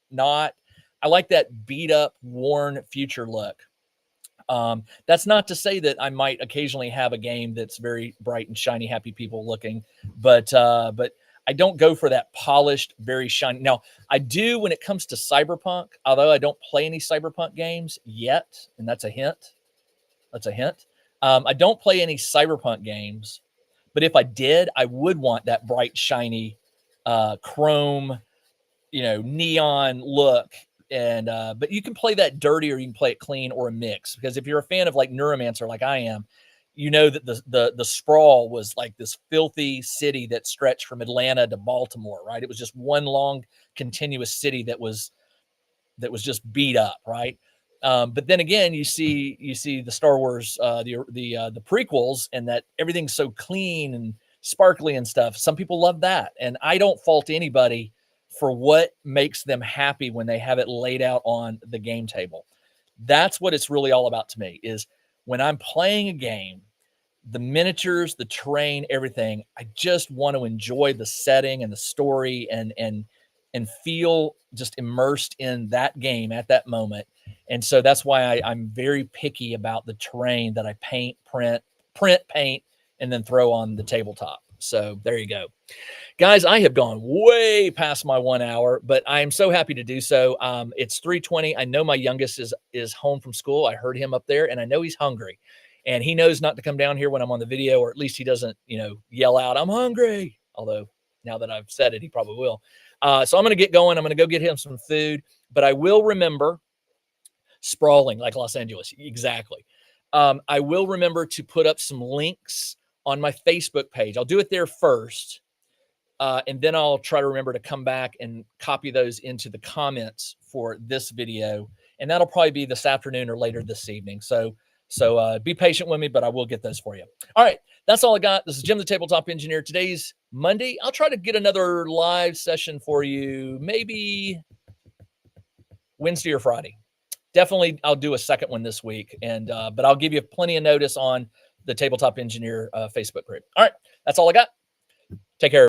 A: not. I like that beat up, worn future look. That's not to say that I might occasionally have a game that's very bright and shiny, happy people looking, but I don't go for that polished, very shiny. Now, I do when it comes to Cyberpunk, although I don't play any Cyberpunk games yet, and that's a hint. I don't play any Cyberpunk games, but if I did, I would want that bright, shiny, chrome, neon look. And but you can play that dirty or you can play it clean or a mix. Because if you're a fan of like Neuromancer, like I am, you know that the sprawl was like this filthy city that stretched from Atlanta to Baltimore, right? It was just one long continuous city that was just beat up, right? But then again, you see the Star Wars, the prequels, and that everything's so clean and sparkly and stuff. Some people love that, and I don't fault anybody for what makes them happy when they have it laid out on the game table. That's what it's really all about to me, is when I'm playing a game, the miniatures, the terrain, everything, I just want to enjoy the setting and the story and feel just immersed in that game at that moment. And so that's why I'm very picky about the terrain that I paint, paint, and then throw on the tabletop. So there you go. Guys, I have gone way past my 1 hour, but I am so happy to do so. It's 3:20. I know my youngest is home from school. I heard him up there, and I know he's hungry. And he knows not to come down here when I'm on the video, or at least he doesn't, yell out, "I'm hungry." Although now that I've said it, he probably will. So I'm going to get going. I'm going to go get him some food, but I will remember sprawling like Los Angeles. Exactly. I will remember to put up some links on my Facebook page. I'll do it there first. And then I'll try to remember to come back and copy those into the comments for this video. And that'll probably be this afternoon or later this evening. So be patient with me, but I will get those for you. All right. That's all I got. This is Jim, the Tabletop Engineer. Today's Monday. I'll try to get another live session for you, maybe Wednesday or Friday. Definitely, I'll do a second one this week. But I'll give you plenty of notice on the Tabletop Engineer Facebook group. All right. That's all I got. Take care.